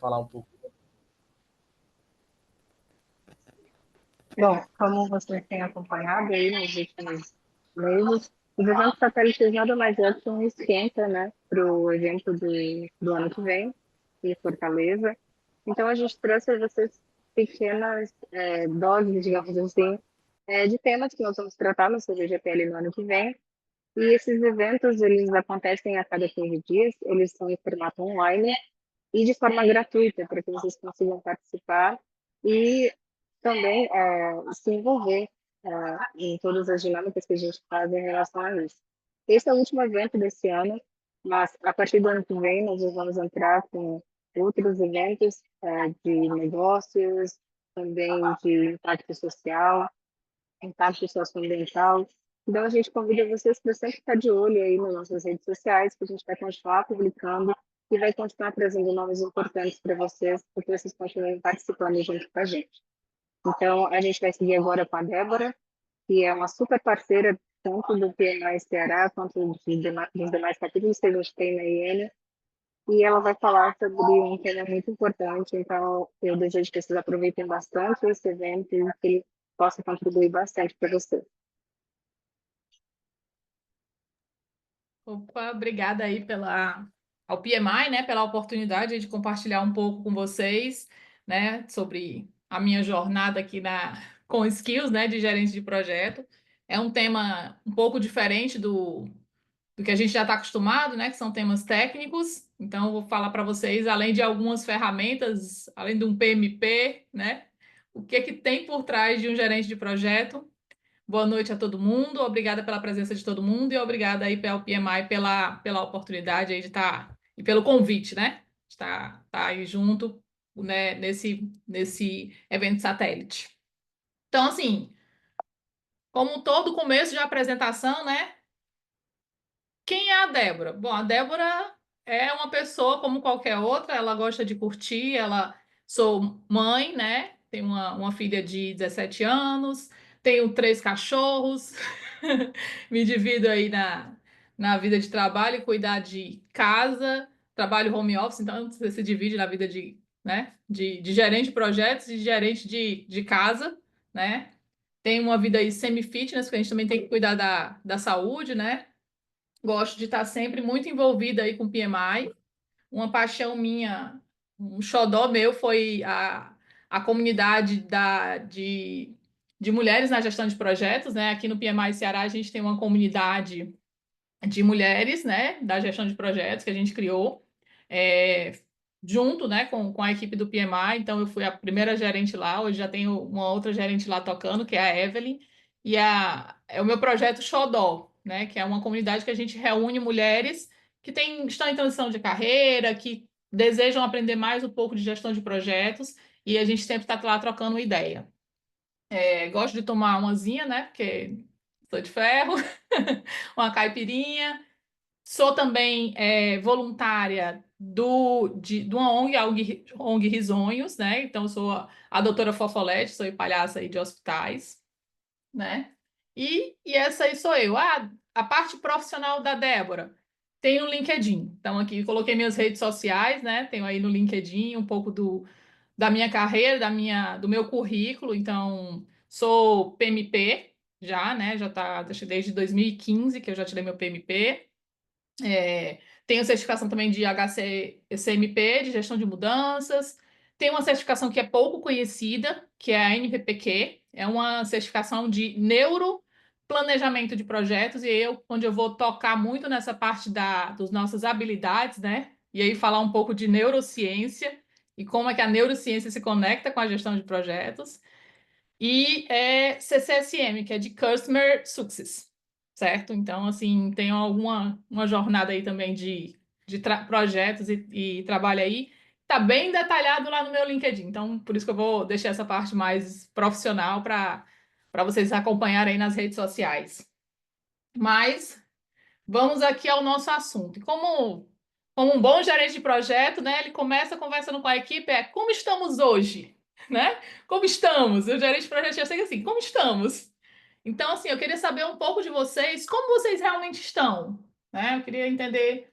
falar um pouco. Bom, como você tem acompanhado aí nos últimos meses, os eventos satélites nada mais é que um esquenta, né, para o evento do ano que vem, em Fortaleza. Então, a gente trouxe para vocês pequenas doses, digamos assim, de temas que nós vamos tratar no CVGPL no ano que vem. E esses eventos, eles acontecem a cada 15 dias, eles são em formato online e de forma gratuita, para que vocês consigam participar e também se envolver em todas as dinâmicas que a gente faz em relação a isso. Esse é o último evento desse ano, mas a partir do ano que vem nós vamos entrar com outros eventos de negócios, também de impacto socioambiental. Então, a gente convida vocês para sempre estar de olho aí nas nossas redes sociais, que a gente vai continuar publicando e vai continuar trazendo nomes importantes para vocês, para que vocês continuem participando junto com a gente. Então, a gente vai seguir agora com a Débora, que é uma super parceira tanto do PMI Ceará quanto dos demais capítulos que a gente tem na IN, e ela vai falar sobre um tema muito importante. Então, eu desejo que vocês aproveitem bastante esse evento e que ele possa contribuir bastante para vocês. Opa, obrigada aí ao PMI, né, pela oportunidade de compartilhar um pouco com vocês, né, sobre a minha jornada aqui com skills, né, de gerente de projeto. É um tema um pouco diferente do que a gente já está acostumado, né, que são temas técnicos. Então, eu vou falar para vocês, além de algumas ferramentas, além de um PMP, né, o que é que tem por trás de um gerente de projeto. Boa noite a todo mundo, obrigada pela presença de todo mundo e obrigada aí pelo PMI pela oportunidade aí de estar e pelo convite, né? De estar aí junto, né, nesse evento satélite. Então, assim, como todo começo de apresentação, né? Quem é a Débora? Bom, a Débora é uma pessoa como qualquer outra, ela gosta de curtir, ela sou mãe, né? Tenho uma filha de 17 anos, tenho 3 cachorros, me divido aí na vida de trabalho e cuidar de casa, trabalho home office, então você se divide na vida né, de gerente de projetos e de gerente de casa, né? Tem uma vida aí semi-fitness, porque a gente também tem que cuidar da saúde, né? Gosto de estar sempre muito envolvida aí com PMI. Uma paixão minha, um xodó meu foi a comunidade de mulheres na gestão de projetos, né? Aqui no PMI Ceará a gente tem uma comunidade de mulheres, né? Da gestão de projetos que a gente criou é, junto, né? Com a equipe do PMI. Então eu fui a primeira gerente lá. Hoje já tenho uma outra gerente lá tocando, que é a Evelyn. E é o meu projeto Xodó, né? Que é uma comunidade que a gente reúne mulheres que estão em transição de carreira, que desejam aprender mais um pouco de gestão de projetos. E a gente sempre está lá trocando ideia. Gosto de tomar umazinha, né? Porque sou de ferro, uma caipirinha. Sou também voluntária de uma ONG, a ONG Risonhos, né? Então, eu sou a doutora Fofolete, sou palhaça aí de hospitais, né? E essa aí sou eu. A parte profissional da Débora tem no LinkedIn. Então, aqui coloquei minhas redes sociais, né? Tenho aí no LinkedIn um pouco da minha carreira, do meu currículo. Então, sou PMP já, né? Já tá desde 2015 que eu já tirei meu PMP. Tenho certificação também de HCMP, de gestão de mudanças. Tem uma certificação que é pouco conhecida, que é a NPPQ. É uma certificação de neuroplanejamento de projetos, e onde eu vou tocar muito nessa parte das nossas habilidades, né? E aí falar um pouco de neurociência e como é que a neurociência se conecta com a gestão de projetos. E CCSM, que é de Customer Success, certo? Então, assim, tem uma jornada aí também de projetos e trabalho aí. Tá bem detalhado lá no meu LinkedIn. Então, por isso que eu vou deixar essa parte mais profissional para vocês acompanharem aí nas redes sociais. Mas vamos aqui ao nosso assunto. E como um bom gerente de projeto, né, ele começa conversando com a equipe, como estamos hoje, né? Como estamos? O gerente de projeto já chega assim, como estamos? Então, assim, eu queria saber um pouco de vocês, como vocês realmente estão, né? Eu queria entender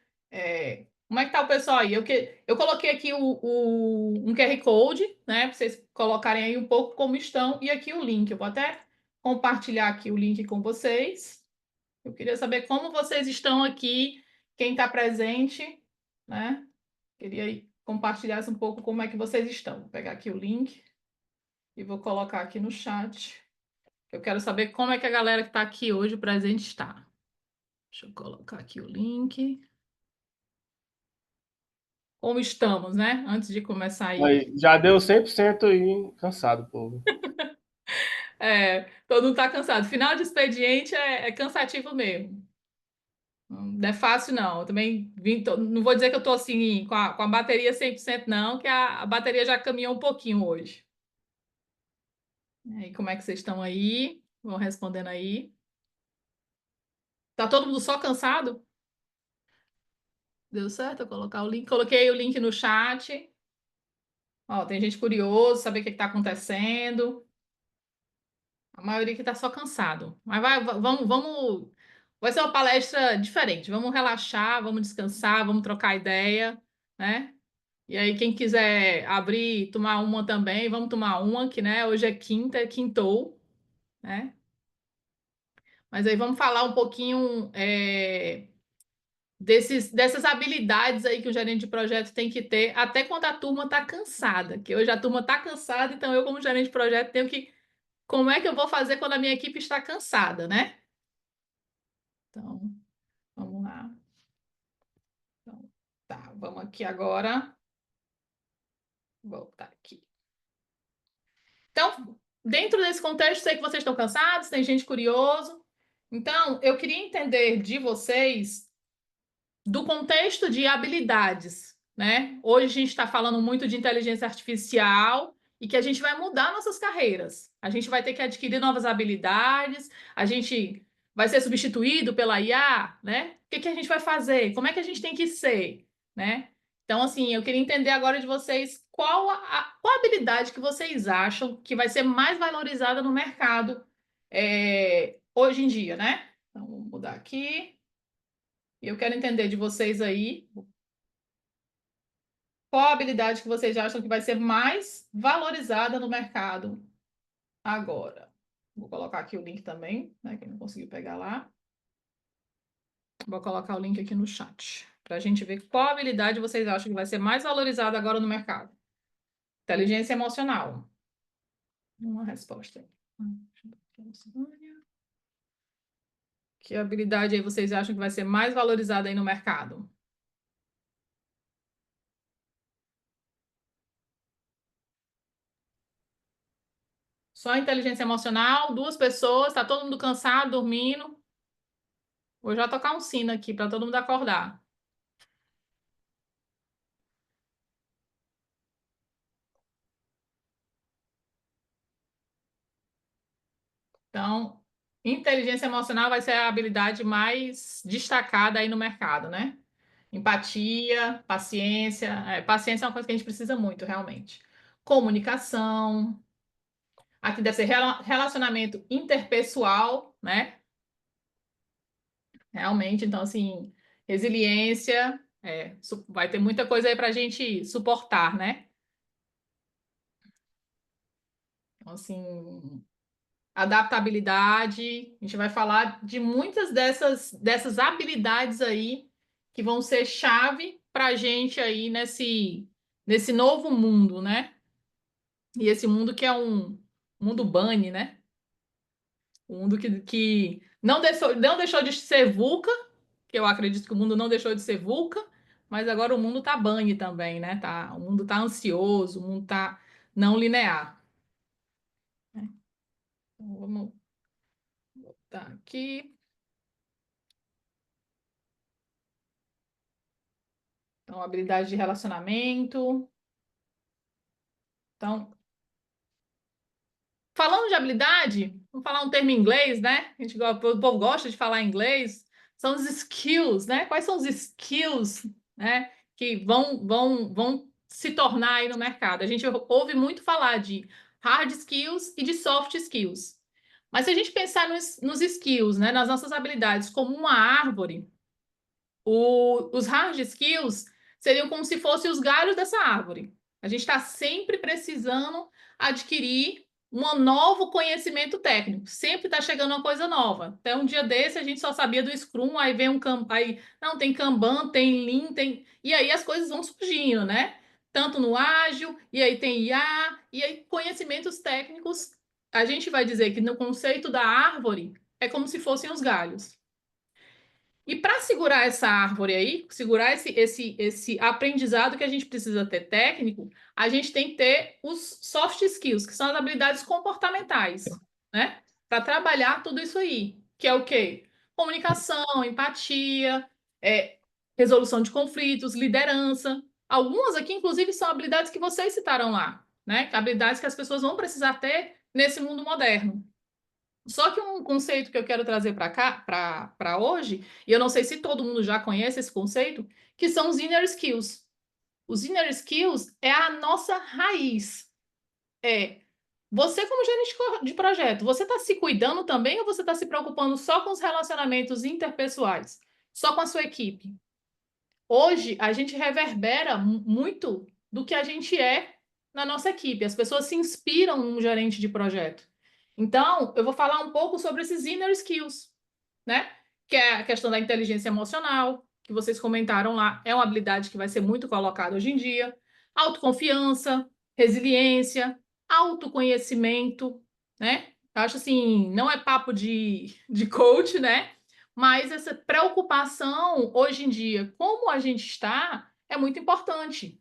Como é que tá o pessoal aí? Eu coloquei aqui um QR Code, né? Para vocês colocarem aí um pouco como estão, e aqui o link. Eu vou até compartilhar aqui o link com vocês. Eu queria saber como vocês estão aqui, quem está presente, né? Queria aí compartilhar um pouco como é que vocês estão. Vou pegar aqui o link e vou colocar aqui no chat. Eu quero saber como é que a galera que está aqui hoje presente está. Deixa eu colocar aqui o link. Como estamos, né? Antes de começar aí. Aí, já deu 100% aí, cansado, povo. Todo mundo está cansado. Final de expediente é cansativo mesmo. Não é fácil, não. Eu também não vou dizer que eu estou assim com a bateria 100%, não, que a bateria já caminhou um pouquinho hoje. E aí, como é que vocês estão aí? Vão respondendo aí. Tá todo mundo só cansado? Deu certo eu colocar o link? Coloquei o link no chat. Ó, tem gente curiosa, saber o que está acontecendo. A maioria que está só cansado. Mas vamos. Vai ser uma palestra diferente. Vamos relaxar, vamos descansar, vamos trocar ideia, né? E aí, quem quiser abrir, tomar uma também, vamos tomar uma, que né, hoje é quinta, quintou, né? Mas aí vamos falar um pouquinho dessas habilidades aí que o gerente de projeto tem que ter, até quando a turma está cansada, que hoje a turma está cansada, então eu, como gerente de projeto, tenho que. Como é que eu vou fazer quando a minha equipe está cansada, né? Então, vamos lá. Então, tá, vamos aqui agora. Voltar aqui. Então, dentro desse contexto, sei que vocês estão cansados, tem gente curioso. Então, eu queria entender de vocês do contexto de habilidades, né? Hoje a gente está falando muito de inteligência artificial e que a gente vai mudar nossas carreiras. A gente vai ter que adquirir novas habilidades, a gente vai ser substituído pela IA, né? O que que a gente vai fazer? Como é que a gente tem que ser, né? Então, assim, eu queria entender agora de vocês qual a habilidade que vocês acham que vai ser mais valorizada no mercado hoje em dia, né? Então, vou mudar aqui. E eu quero entender de vocês aí qual a habilidade que vocês acham que vai ser mais valorizada no mercado agora. Vou colocar aqui o link também, né? Quem não conseguiu pegar lá. Vou colocar o link aqui no chat, para a gente ver qual habilidade vocês acham que vai ser mais valorizada agora no mercado. Inteligência emocional. Uma resposta. Que habilidade aí vocês acham que vai ser mais valorizada aí no mercado? Só inteligência emocional, duas pessoas, tá todo mundo cansado, dormindo. Vou já tocar um sino aqui para todo mundo acordar. Então, inteligência emocional vai ser a habilidade mais destacada aí no mercado, né? Empatia, paciência. Paciência é uma coisa que a gente precisa muito, realmente. Comunicação. Aqui deve ser relacionamento interpessoal, né? Realmente, então, assim, resiliência. Vai ter muita coisa aí para a gente suportar, né? Então, assim, adaptabilidade, a gente vai falar de muitas dessas habilidades aí que vão ser chave para a gente aí nesse novo mundo, né? E esse mundo que é um mundo bunny, né? Um mundo que não deixou de ser VUCA, que eu acredito que o mundo não deixou de ser VUCA, mas agora o mundo tá bunny também, né? O mundo tá ansioso, o mundo tá não linear. Então, vamos botar aqui. Então, habilidade de relacionamento. Então, falando de habilidade, vamos falar um termo em inglês, né? O povo gosta de falar inglês. São os skills, né? Quais são os skills, né? Que vão se tornar aí no mercado. A gente ouve muito falar de hard skills e de soft skills. Mas se a gente pensar nos skills, né? Nas nossas habilidades como uma árvore, os hard skills seriam como se fossem os galhos dessa árvore. A gente está sempre precisando adquirir um novo conhecimento técnico. Sempre está chegando uma coisa nova. Até um dia desse a gente só sabia do Scrum, aí vem aí não tem Kanban, tem Lean, tem e aí as coisas vão surgindo, né? Tanto no ágil, e aí tem IA, e aí conhecimentos técnicos. A gente vai dizer que no conceito da árvore é como se fossem os galhos. E para segurar essa árvore aí, segurar esse aprendizado que a gente precisa ter técnico, a gente tem que ter os soft skills, que são as habilidades comportamentais, né? Para trabalhar tudo isso aí, que é o quê? Comunicação, empatia, resolução de conflitos, liderança. Algumas aqui, inclusive, são habilidades que vocês citaram lá, né? Habilidades que as pessoas vão precisar ter nesse mundo moderno. Só que um conceito que eu quero trazer para cá, para hoje, e eu não sei se todo mundo já conhece esse conceito, que são os inner skills. Os inner skills é a nossa raiz. É você, como gerente de projeto, você está se cuidando também ou você está se preocupando só com os relacionamentos interpessoais, só com a sua equipe? Hoje, a gente reverbera muito do que a gente é na nossa equipe. As pessoas se inspiram num gerente de projeto. Então, eu vou falar um pouco sobre esses inner skills, né? Que é a questão da inteligência emocional, que vocês comentaram lá, é uma habilidade que vai ser muito colocada hoje em dia. Autoconfiança, resiliência, autoconhecimento, né? Eu acho assim, não é papo de coach, né? Mas essa preocupação hoje em dia, como a gente está, é muito importante.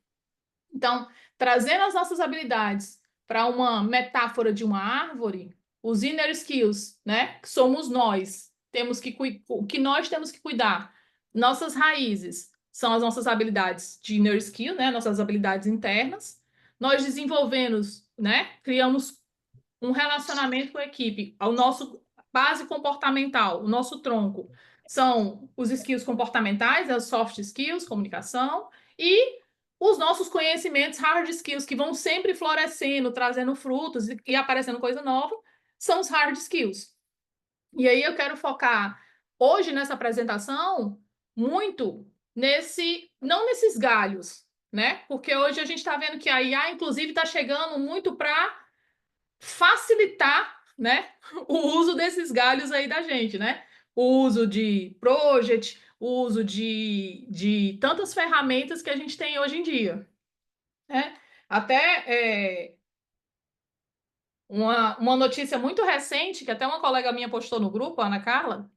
Então, trazendo as nossas habilidades para uma metáfora de uma árvore, os inner skills, né, que somos nós, temos que o que nós temos que cuidar. Nossas raízes são as nossas habilidades de inner skill, né, nossas habilidades internas. Nós desenvolvemos, né, criamos um relacionamento com a equipe, o nosso base comportamental, o nosso tronco são os skills comportamentais, as soft skills, comunicação, e os nossos conhecimentos hard skills, que vão sempre florescendo, trazendo frutos e aparecendo coisa nova, são os hard skills. E aí eu quero focar hoje nessa apresentação muito não nesses galhos, né? Porque hoje a gente está vendo que a IA, inclusive, está chegando muito para facilitar, né, o uso desses galhos aí da gente, né? O uso de project, o uso de tantas ferramentas que a gente tem hoje em dia, né? Até uma notícia muito recente, que até uma colega minha postou no grupo, a Ana Carla,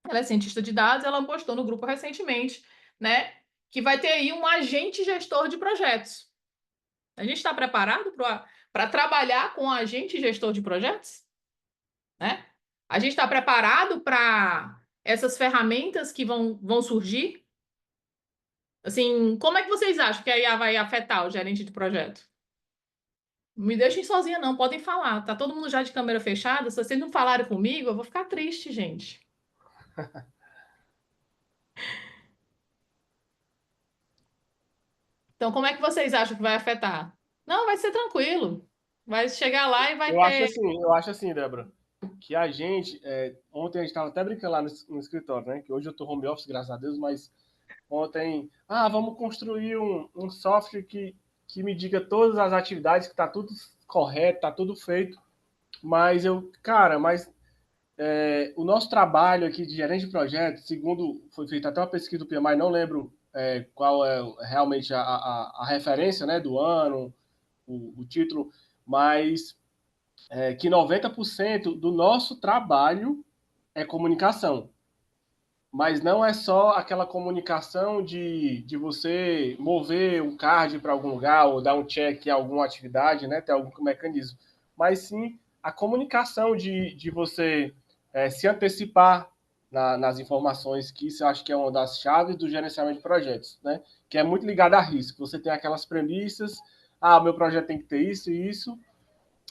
ela é cientista de dados, ela postou no grupo recentemente, né, que vai ter aí um agente gestor de projetos. A gente está preparado para trabalhar com um agente gestor de projetos? Né? A gente está preparado para essas ferramentas que vão surgir? Assim, como é que vocês acham que a IA vai afetar o gerente de projeto? Não me deixem sozinha, não. Podem falar. Tá todo mundo já de câmera fechada. Se vocês não falarem comigo, eu vou ficar triste, gente. Então, como é que vocês acham que vai afetar? Não, vai ser tranquilo. Vai chegar lá e vai ter. Eu acho assim, Débora, que a gente, ontem a gente estava até brincando lá no escritório, né? Que hoje eu tô home office, graças a Deus, mas ontem, vamos construir um software que me diga todas as atividades, que tá tudo correto, tá tudo feito. Mas o nosso trabalho aqui de gerente de projetos, segundo foi feita até uma pesquisa do PMI, não lembro qual é realmente a referência, né, do ano, o título, mas que 90% do nosso trabalho é comunicação. Mas não é só aquela comunicação de você mover um card para algum lugar ou dar um check em alguma atividade, né? Ter algum mecanismo. Mas sim a comunicação de você se antecipar nas informações, que isso eu acho que é uma das chaves do gerenciamento de projetos, né? Que é muito ligado a risco. Você tem aquelas premissas, o meu projeto tem que ter isso e isso,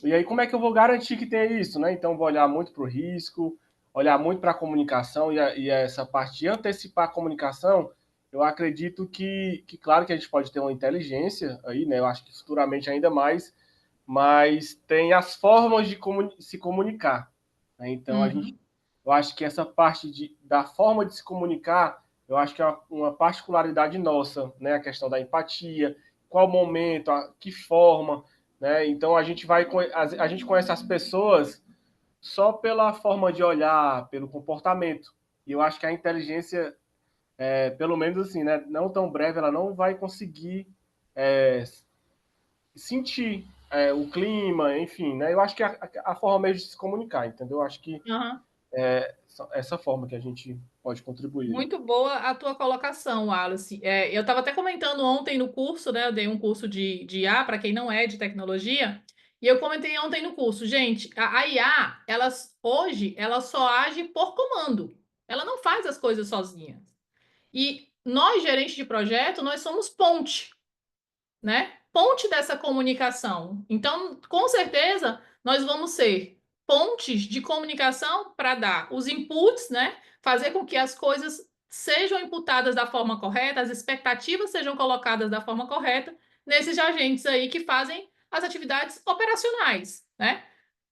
e aí, como é que eu vou garantir que tenha isso, né? Então, vou olhar muito para o risco, olhar muito para a comunicação e essa parte de antecipar a comunicação, eu acredito claro, que a gente pode ter uma inteligência aí, né? Eu acho que futuramente ainda mais, mas tem as formas de se comunicar, né? Então, Uhum. eu acho que essa parte da forma de se comunicar, eu acho que é uma particularidade nossa, né? A questão da empatia, qual momento, que forma, né? Então a gente conhece as pessoas só pela forma de olhar, pelo comportamento. E eu acho que a inteligência, pelo menos assim, né? Não tão breve, ela não vai conseguir é, sentir o clima, enfim, né? Eu acho que a forma mesmo de se comunicar, entendeu? Eu acho que Aham. essa forma que a gente pode contribuir. Muito boa a tua colocação, Wallace. Eu estava até comentando ontem no curso, né? Eu dei um curso de IA para quem não é de tecnologia, e eu comentei ontem no curso, gente, a IA, hoje, ela só age por comando. Ela não faz as coisas sozinha. E nós, gerentes de projeto, nós somos ponte, né? Ponte dessa comunicação. Então, com certeza, nós vamos ser pontes de comunicação para dar os inputs, né? Fazer com que as coisas sejam imputadas da forma correta, as expectativas sejam colocadas da forma correta nesses agentes aí que fazem as atividades operacionais, né?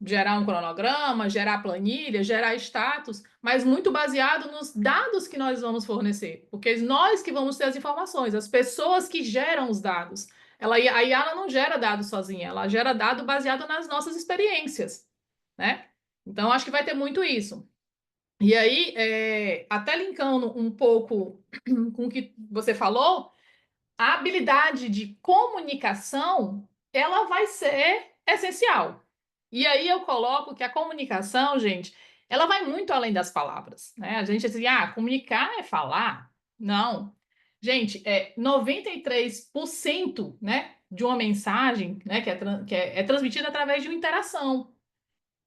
Gerar um cronograma, gerar planilha, gerar status, mas muito baseado nos dados que nós vamos fornecer, porque nós que vamos ter as informações, as pessoas que geram os dados. A IA ela não gera dado sozinha, ela gera dado baseado nas nossas experiências, né? Então, acho que vai ter muito isso. E aí, até linkando um pouco com o que você falou, a habilidade de comunicação, ela vai ser essencial. E aí eu coloco que a comunicação, gente, ela vai muito além das palavras, né? A gente diz, comunicar é falar? Não. Gente, 93%, né, de uma mensagem, né, que é transmitida através de uma interação.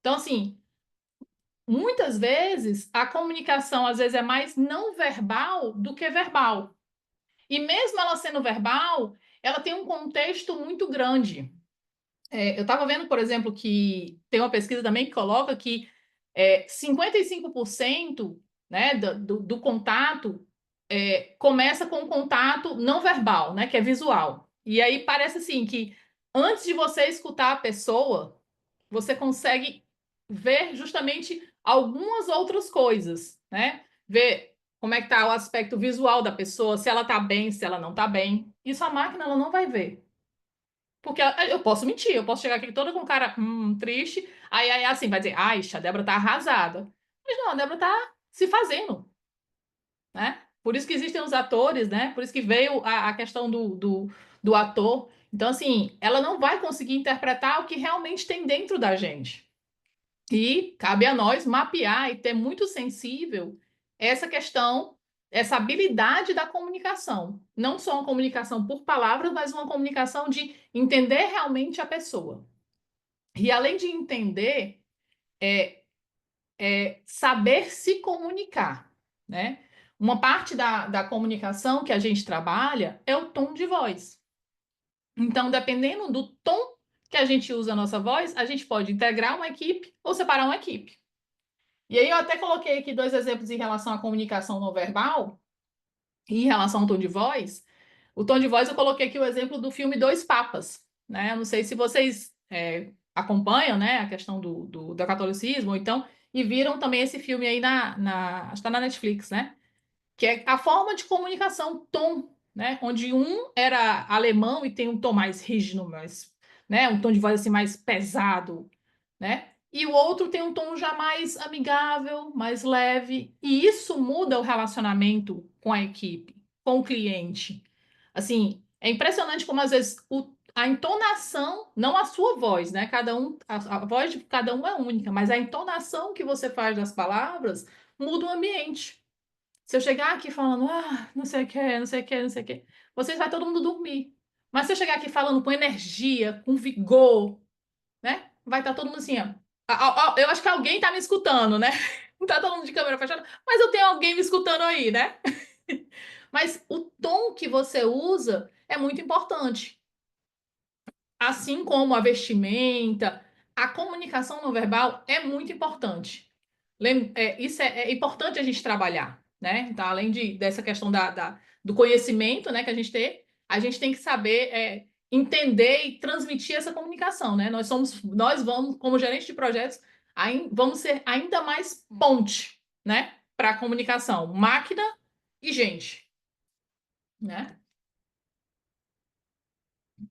Então, assim, muitas vezes a comunicação às vezes é mais não verbal do que verbal. E mesmo ela sendo verbal, ela tem um contexto muito grande. Eu estava vendo, por exemplo, que tem uma pesquisa também que coloca que 55%, né, do contato começa com um contato não verbal, né, que é visual. E aí parece assim que antes de você escutar a pessoa, você consegue ver justamente algumas outras coisas, né? Ver como é que tá o aspecto visual da pessoa, se ela tá bem, se ela não tá bem. Isso a máquina ela não vai ver. Porque eu posso mentir, eu posso chegar aqui toda com cara triste, aí assim, vai dizer, ai, a Débora tá arrasada. Mas não, a Débora tá se fazendo, né? Por isso que existem os atores, né? Por isso que veio a questão do ator. Então, assim, ela não vai conseguir interpretar o que realmente tem dentro da gente. E cabe a nós mapear e ter muito sensível essa questão, essa habilidade da comunicação. Não só uma comunicação por palavras, mas uma comunicação de entender realmente a pessoa. E além de entender, saber se comunicar, né? Uma parte da comunicação que a gente trabalha é o tom de voz. Então, dependendo do tom que a gente usa a nossa voz, a gente pode integrar uma equipe ou separar uma equipe. E aí eu até coloquei aqui 2 exemplos em relação à comunicação não verbal e em relação ao tom de voz. O tom de voz eu coloquei aqui o exemplo do filme Dois Papas, né? Eu não sei se vocês acompanham, né, a questão do catolicismo, ou então, e viram também esse filme aí acho que está na Netflix, né? Que é a forma de comunicação, tom, né? Onde um era alemão e tem um tom mais rígido, mais, né? Um tom de voz assim mais pesado, né? E o outro tem um tom já mais amigável, mais leve, e isso muda o relacionamento com a equipe, com o cliente. Assim, é impressionante como às vezes a entonação, não a sua voz, né? A voz de cada um é única, mas a entonação que você faz das palavras muda o ambiente. Se eu chegar aqui falando, não sei o que, não sei o que, não sei o que, vocês vai todo mundo dormir. Mas se eu chegar aqui falando com energia, com vigor, né? Vai estar todo mundo assim, ó. Eu acho que alguém tá me escutando, né? Não tá todo mundo de câmera fechada, mas eu tenho alguém me escutando aí, né? Mas o tom que você usa é muito importante. Assim como a vestimenta, a comunicação não verbal é muito importante. Isso é importante a gente trabalhar, né? Então, além dessa questão do conhecimento, né, que a gente tem que saber entender e transmitir essa comunicação, né? Nós vamos, como gerente de projetos, vamos ser ainda mais ponte, né, para a comunicação. Máquina e gente, né?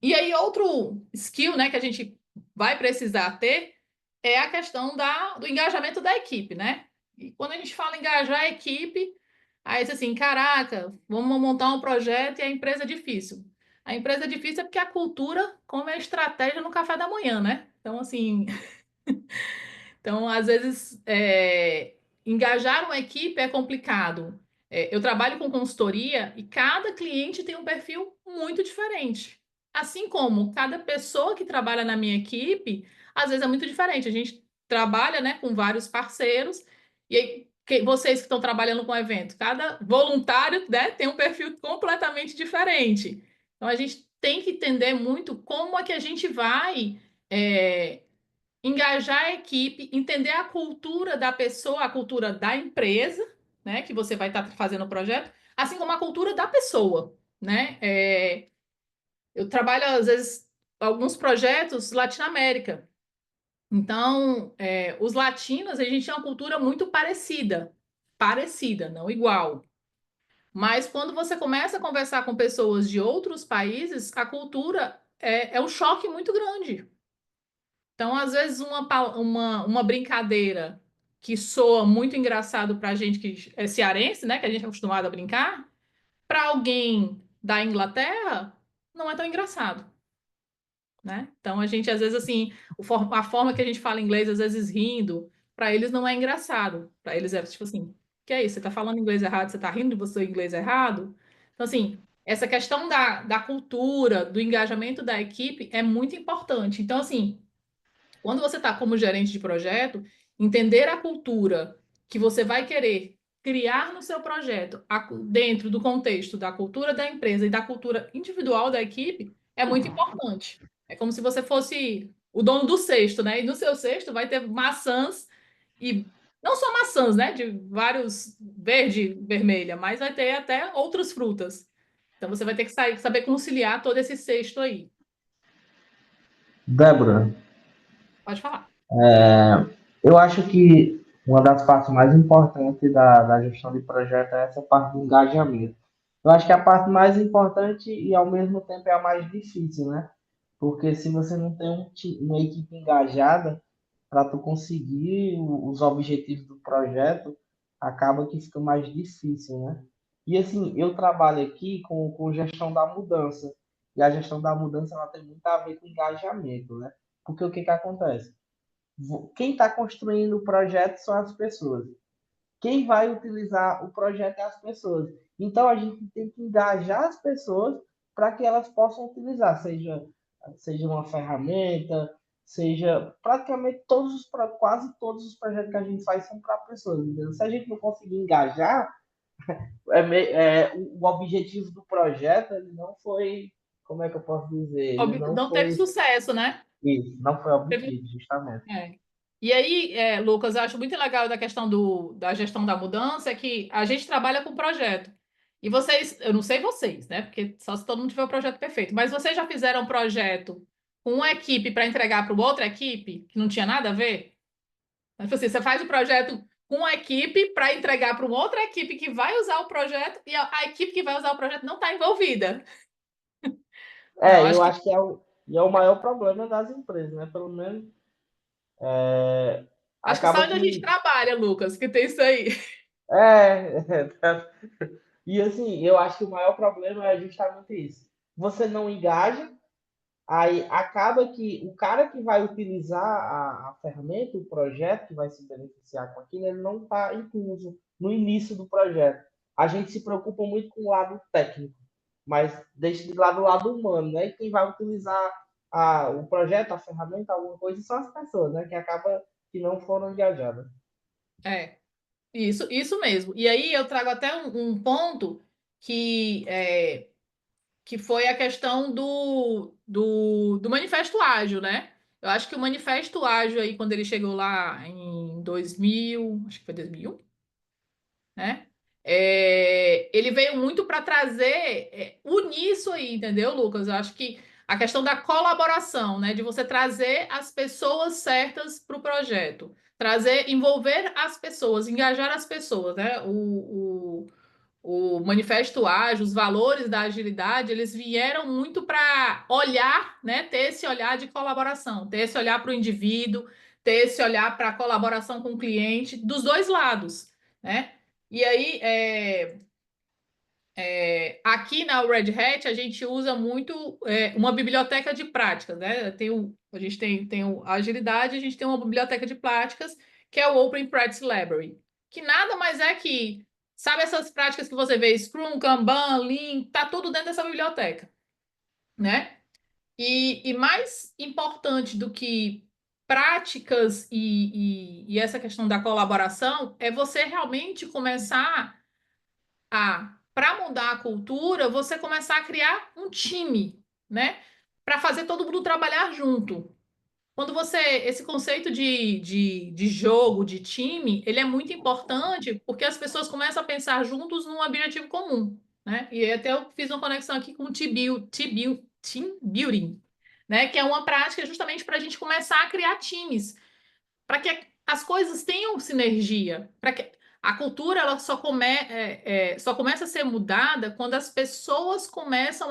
E aí, outro skill, né, que a gente vai precisar ter é a questão do engajamento da equipe, né? E quando a gente fala engajar a equipe, aí diz assim, caraca, vamos montar um projeto e a empresa é difícil. A empresa é difícil é porque a cultura come a estratégia no café da manhã, né? Então, assim, então, às vezes, engajar uma equipe é complicado. Eu trabalho com consultoria e cada cliente tem um perfil muito diferente. Assim como cada pessoa que trabalha na minha equipe, às vezes é muito diferente. A gente trabalha, né, com vários parceiros e aí, vocês que estão trabalhando com o evento, cada voluntário, né, tem um perfil completamente diferente. Então, a gente tem que entender muito como é que a gente vai engajar a equipe, entender a cultura da pessoa, a cultura da empresa, né, que você vai estar fazendo o projeto, assim como a cultura da pessoa, né? Eu trabalho, às vezes, alguns projetos Latinoamérica. Então, os latinos, a gente tem uma cultura muito parecida, não igual. Mas quando você começa a conversar com pessoas de outros países, a cultura é um choque muito grande. Então, às vezes, uma brincadeira que soa muito engraçado para a gente que é cearense, né? Que a gente é acostumado a brincar, para alguém da Inglaterra, não é tão engraçado, né? Então, a gente, às vezes, assim, a forma que a gente fala inglês, às vezes rindo, para eles não é engraçado. Para eles é tipo assim, que é isso? Você tá falando inglês errado, você tá rindo de você inglês errado? Então, assim, essa questão da cultura, do engajamento da equipe é muito importante. Então, assim, quando você está como gerente de projeto, entender a cultura que você vai querer criar no seu projeto, dentro do contexto da cultura da empresa e da cultura individual da equipe, é muito importante. É como se você fosse o dono do cesto, né? E no seu cesto vai ter maçãs e não só maçãs, né? De vários verde, vermelha, mas vai ter até outras frutas. Então você vai ter que saber conciliar todo esse cesto aí. Débora, Pode falar. eu acho que uma das partes mais importantes da gestão de projeto é essa parte do engajamento. Eu acho que a parte mais importante e ao mesmo tempo é a mais difícil, né? Porque se você não tem uma equipe engajada para tu conseguir os objetivos do projeto, acaba que fica mais difícil, né? E assim, eu trabalho aqui com gestão da mudança. E a gestão da mudança ela tem muito a ver com engajamento, né? Porque o que que acontece? Quem está construindo o projeto são as pessoas. Quem vai utilizar o projeto é as pessoas. Então a gente tem que engajar as pessoas para que elas possam utilizar, seja uma ferramenta, seja praticamente quase todos os projetos que a gente faz são para pessoas. Entendeu? Se a gente não conseguir engajar, o objetivo do projeto ele não foi, como é que eu posso dizer, ele não Não teve foi sucesso, né? isso, não foi obtido, justamente. É. E aí, Lucas, eu acho muito legal da questão da gestão da mudança, é que a gente trabalha com projeto. E vocês, eu não sei vocês, né? Porque só se todo mundo tiver o projeto perfeito, mas vocês já fizeram um projeto com uma equipe para entregar para outra equipe, que não tinha nada a ver? Então, tipo assim, você faz o projeto com uma equipe para entregar para uma outra equipe que vai usar o projeto, e a equipe que vai usar o projeto não está envolvida. Não, Eu acho que acho que é o maior problema das empresas, né? Pelo menos acho que só acaba onde a gente que trabalha, Lucas, que tem isso aí. é, e assim, eu acho que o maior problema é justamente isso. Você não engaja, aí acaba que o cara que vai utilizar a ferramenta, o projeto que vai se beneficiar com aquilo, ele não está incluso no início do projeto. A gente se preocupa muito com o lado técnico, mas deixa de lado o lado humano, né? E quem vai utilizar o projeto, a ferramenta, alguma coisa, são as pessoas, né? Que acaba que não foram engajadas. É. Isso mesmo. E aí eu trago até um ponto que foi a questão do Manifesto Ágil, né? Eu acho que o Manifesto Ágil aí, quando ele chegou lá em 2000, acho que foi 2001, né? Ele veio muito para trazer, unir isso aí, entendeu, Lucas? Eu acho que a questão da colaboração, né? De você trazer as pessoas certas para o projeto, envolver as pessoas, engajar as pessoas, né? o Manifesto Ágil, os valores da agilidade, eles vieram muito para olhar, né, ter esse olhar de colaboração, ter esse olhar para o indivíduo, ter esse olhar para a colaboração com o cliente, dos dois lados, né? E aí, aqui na Red Hat, a gente usa muito uma biblioteca de práticas, né? A gente tem a agilidade, a gente tem uma biblioteca de práticas, que é o Open Practice Library, que nada mais é que, sabe essas práticas que você vê, Scrum, Kanban, Lean, tá tudo dentro dessa biblioteca, né? E mais importante do que práticas e essa questão da colaboração é você realmente começar para mudar a cultura, você começar a criar um time, né? Para fazer todo mundo trabalhar junto. Quando esse conceito de jogo, de time, ele é muito importante porque as pessoas começam a pensar juntos num objetivo comum, né? E até eu fiz uma conexão aqui com o team building, né? Que é uma prática justamente para a gente começar a criar times para que as coisas tenham sinergia, para que a cultura ela só começa a ser mudada quando as pessoas começam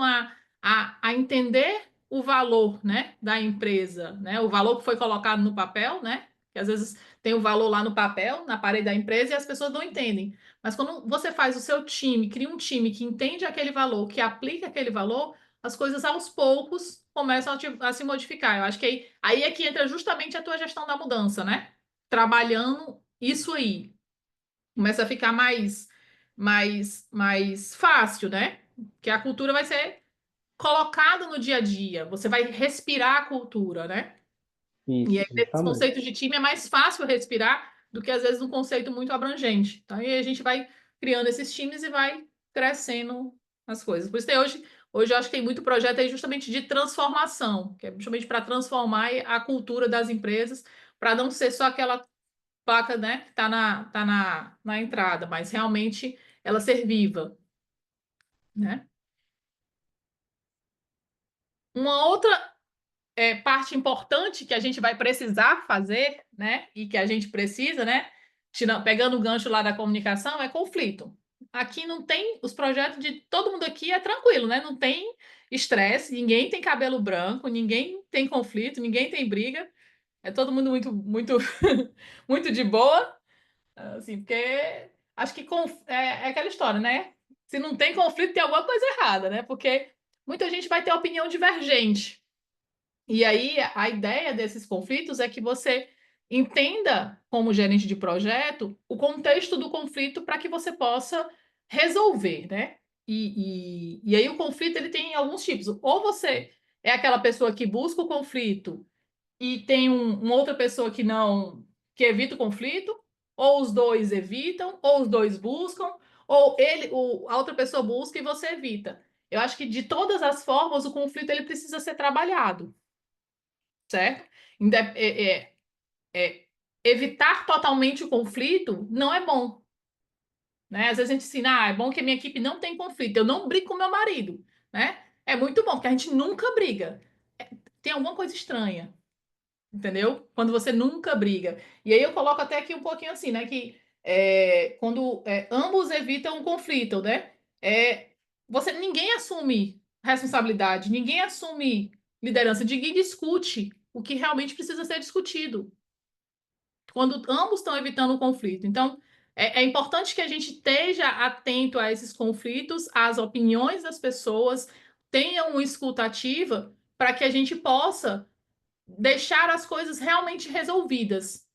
a entender o valor, né, da empresa, né, o valor que foi colocado no papel, né, que às vezes tem o valor lá no papel, na parede da empresa, e as pessoas não entendem. Mas quando você faz o seu time, cria um time que entende aquele valor, que aplica aquele valor, as coisas aos poucos começam a se modificar. Eu acho que aí é que entra justamente a tua gestão da mudança, né? Trabalhando isso aí. Começa a ficar mais fácil, né? Que a cultura vai ser colocada no dia a dia. Você vai respirar a cultura, né? E aí, Isso, esse justamente. conceito de time é mais fácil respirar do que, às vezes, um conceito muito abrangente. Então, aí a gente vai criando esses times e vai crescendo as coisas. Por isso, hoje eu acho que tem muito projeto aí justamente de transformação, que é justamente para transformar a cultura das empresas, para não ser só aquela placa, né, que está na entrada, mas realmente ela ser viva, né? Uma outra parte importante que a gente vai precisar fazer, né? E que a gente precisa, né? Pegando o gancho lá da comunicação, é conflito. Aqui não tem, os projetos de todo mundo aqui é tranquilo, né? Não tem estresse, ninguém tem cabelo branco, ninguém tem conflito, ninguém tem briga. É todo mundo muito, muito, muito de boa, assim, porque acho que é aquela história, né? Se não tem conflito, tem alguma coisa errada, né? Porque muita gente vai ter opinião divergente. E aí, a ideia desses conflitos é que você entenda, como gerente de projeto, o contexto do conflito para que você possa resolver, né? E aí, o conflito ele tem alguns tipos. Ou você é aquela pessoa que busca o conflito e tem uma outra pessoa que não, que evita o conflito, ou os dois evitam, ou os dois buscam, ou a outra pessoa busca e você evita. Eu acho que de todas as formas o conflito ele precisa ser trabalhado, certo? Evitar totalmente o conflito não é bom, né? Às vezes a gente ensina, é bom que a minha equipe não tem conflito, eu não brigo com meu marido, né? É muito bom, porque a gente nunca briga. Tem alguma coisa estranha, entendeu? Quando você nunca briga. E aí eu coloco até aqui um pouquinho assim, né? Que quando ambos evitam um conflito, né? Ninguém assume responsabilidade, ninguém assume liderança, ninguém discute o que realmente precisa ser discutido quando ambos estão evitando o conflito. Então, é importante que a gente esteja atento a esses conflitos, às opiniões das pessoas, tenha uma escuta ativa para que a gente possa deixar as coisas realmente resolvidas,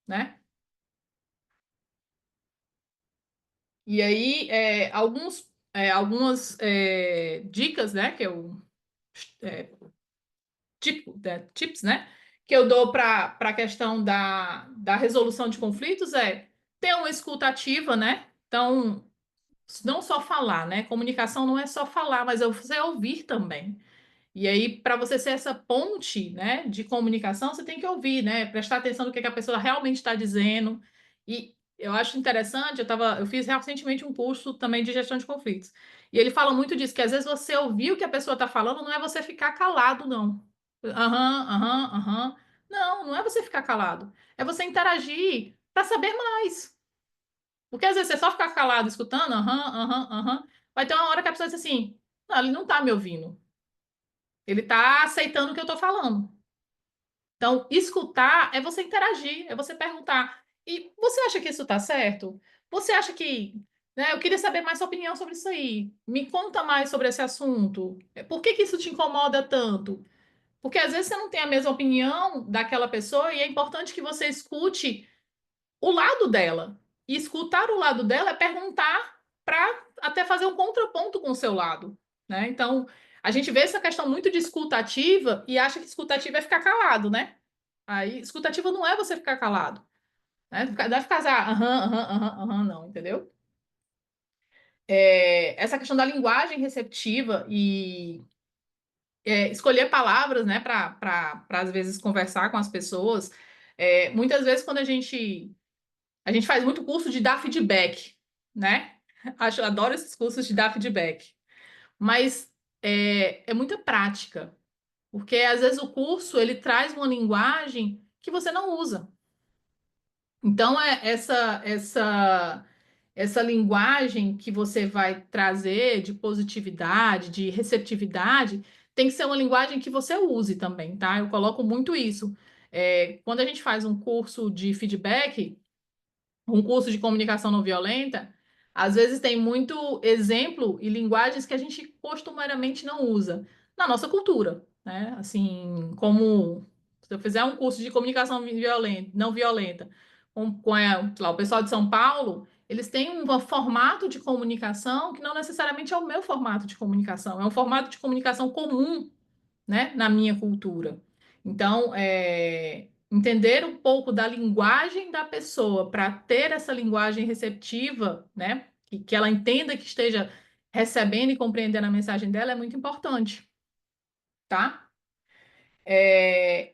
né? E aí, algumas dicas, né, que eu tips, né, que eu dou para a questão da resolução de conflitos ter uma escuta ativa, né? Então, não só falar, né? Comunicação não é só falar, mas é você ouvir também. E aí, para você ser essa ponte, né, de comunicação, você tem que ouvir, né? Prestar atenção no que a pessoa realmente está dizendo. E eu acho interessante, eu fiz recentemente um curso também de gestão de conflitos. E ele fala muito disso, que às vezes você ouvir o que a pessoa está falando não é você ficar calado, não. Aham, aham, aham. Não, não é você ficar calado. É você interagir para saber mais. Porque às vezes você só ficar calado escutando, vai ter uma hora que a pessoa diz assim, não, ele não tá me ouvindo. Ele tá aceitando o que eu tô falando. Então, escutar é você interagir, é você perguntar. E você acha que isso tá certo? Você acha que, né, eu queria saber mais sua opinião sobre isso aí. Me conta mais sobre esse assunto. Por que que isso te incomoda tanto? Porque às vezes você não tem a mesma opinião daquela pessoa e é importante que você escute o lado dela. E escutar o lado dela é perguntar para até fazer um contraponto com o seu lado, né? Então, a gente vê essa questão muito de escutativa e acha que escutativa é ficar calado, né? Aí, escutativa não é você ficar calado, né? Não é ficar assim, não, entendeu? Essa questão da linguagem receptiva e escolher palavras, né, para às vezes conversar com as pessoas. Muitas vezes, quando a gente faz muito curso de dar feedback, né? Adoro esses cursos de dar feedback. Mas é muita prática, porque às vezes o curso ele traz uma linguagem que você não usa. Então essa linguagem que você vai trazer de positividade, de receptividade, tem que ser uma linguagem que você use também, tá? Eu coloco muito isso. Quando a gente faz um curso de feedback, um curso de comunicação não violenta, às vezes tem muito exemplo e linguagens que a gente costumeiramente não usa na nossa cultura, né? Assim, como se eu fizer um curso de comunicação não violenta sei lá, o pessoal de São Paulo, eles têm um formato de comunicação que não necessariamente é o meu formato de comunicação, é um formato de comunicação comum, né, na minha cultura. Então, entender um pouco da linguagem da pessoa para ter essa linguagem receptiva, né, que ela entenda que esteja recebendo e compreendendo a mensagem dela é muito importante, tá?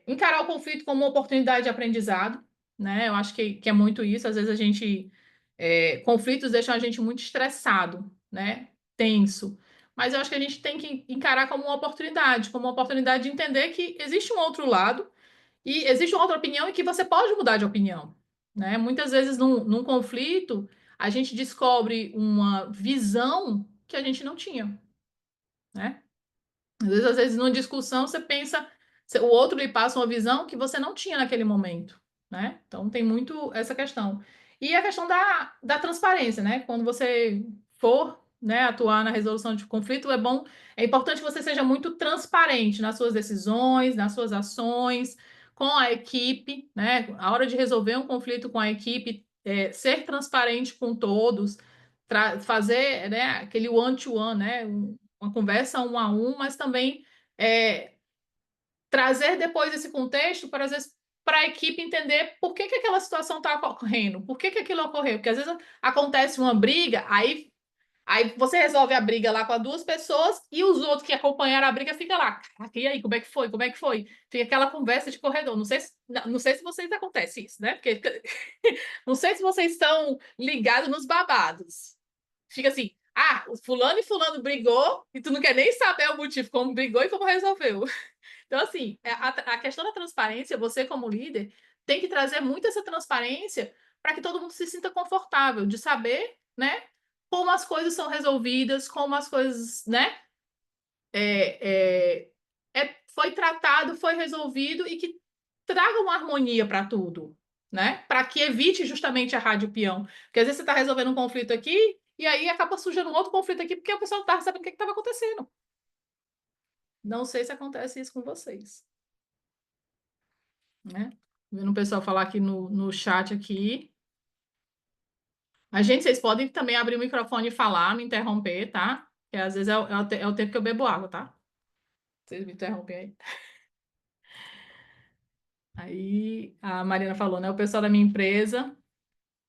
Encarar o conflito como uma oportunidade de aprendizado, né? Eu acho que é muito isso. Às vezes conflitos deixam a gente muito estressado, né? Tenso. Mas eu acho que a gente tem que encarar como uma oportunidade de entender que existe um outro lado e existe uma outra opinião e que você pode mudar de opinião, né? Muitas vezes num conflito a gente descobre uma visão que a gente não tinha, né? Às vezes, numa discussão, você pensa, o outro lhe passa uma visão que você não tinha naquele momento, né? Então, tem muito essa questão. E a questão da transparência, né? Quando você for, né, atuar na resolução de conflito, é importante que você seja muito transparente nas suas decisões, nas suas ações, com a equipe, né? A hora de resolver um conflito com a equipe, ser transparente com todos, fazer, né, aquele one-to-one, né? Uma conversa um a um, mas também trazer depois esse contexto para, às vezes, para a equipe entender por que aquela situação está ocorrendo, por que aquilo ocorreu. Porque às vezes acontece uma briga, aí você resolve a briga lá com as duas pessoas e os outros que acompanharam a briga ficam lá. Caraca, e aí, como é que foi? Como é que foi? Fica aquela conversa de corredor. Não sei se vocês acontece isso, né? Porque não sei se vocês estão ligados nos babados. Fica assim, o fulano e fulano brigou e tu não quer nem saber o motivo, como brigou e como resolveu. Então, assim, a questão da transparência, você como líder, tem que trazer muito essa transparência para que todo mundo se sinta confortável de saber, né, como as coisas são resolvidas, como as coisas, né, foi tratado, foi resolvido e que traga uma harmonia para tudo, né? Para que evite justamente a rádio peão. Porque às vezes você está resolvendo um conflito aqui e aí acaba surgindo um outro conflito aqui porque o pessoal não estava sabendo o que estava acontecendo. Não sei se acontece isso com vocês, né? Vendo o pessoal falar aqui no chat aqui. A gente, vocês podem também abrir o microfone e falar, me interromper, tá? Que às vezes é o tempo que eu bebo água, tá? Vocês me interrompem aí. Aí a Marina falou, né? O pessoal da minha empresa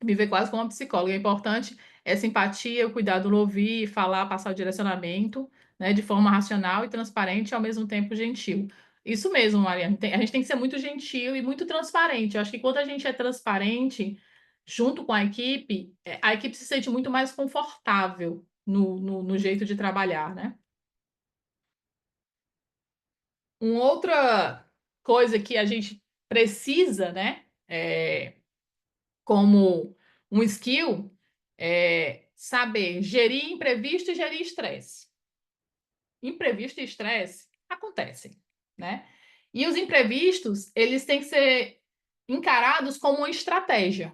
me vê quase como uma psicóloga. É importante essa empatia, o cuidado no ouvir, falar, passar o direcionamento, né? De forma racional e transparente e ao mesmo tempo gentil. Isso mesmo, Mariana. A gente tem que ser muito gentil e muito transparente. Eu acho que quando a gente é transparente junto com a equipe se sente muito mais confortável no jeito de trabalhar, né? Uma outra coisa que a gente precisa, né? Como um skill saber gerir imprevisto e gerir estresse. Imprevisto e estresse acontecem, né? E os imprevistos, eles têm que ser encarados como uma estratégia.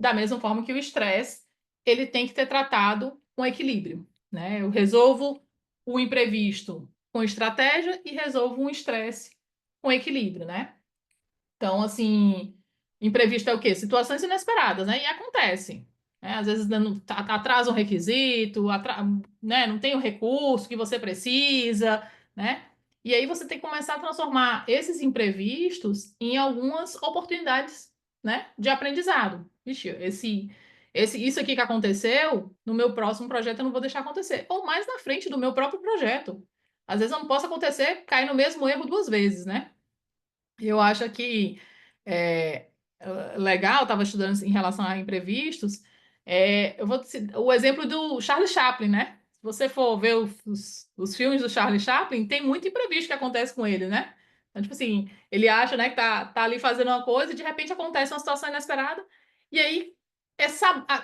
Da mesma forma que o estresse, ele tem que ser tratado com equilíbrio, né? Eu resolvo o imprevisto com estratégia e resolvo um estresse com equilíbrio, né? Então, assim, imprevisto é o quê? Situações inesperadas, né? E acontecem. Né? Às vezes atrasa um requisito, né? Não tem o recurso que você precisa, né? E aí você tem que começar a transformar esses imprevistos em algumas oportunidades, né? De aprendizado. Vixe, isso aqui que aconteceu, no meu próximo projeto eu não vou deixar acontecer. Ou mais na frente do meu próprio projeto. Às vezes eu não posso acontecer, cair no mesmo erro duas vezes, né? Eu acho que é, legal, estava estudando em relação a imprevistos. Eu vou o exemplo do Charlie Chaplin, né? Se você for ver os filmes do Charlie Chaplin, tem muito imprevisto que acontece com ele, né? Então, tipo assim, ele acha, né, que tá ali fazendo uma coisa e de repente acontece uma situação inesperada. E aí,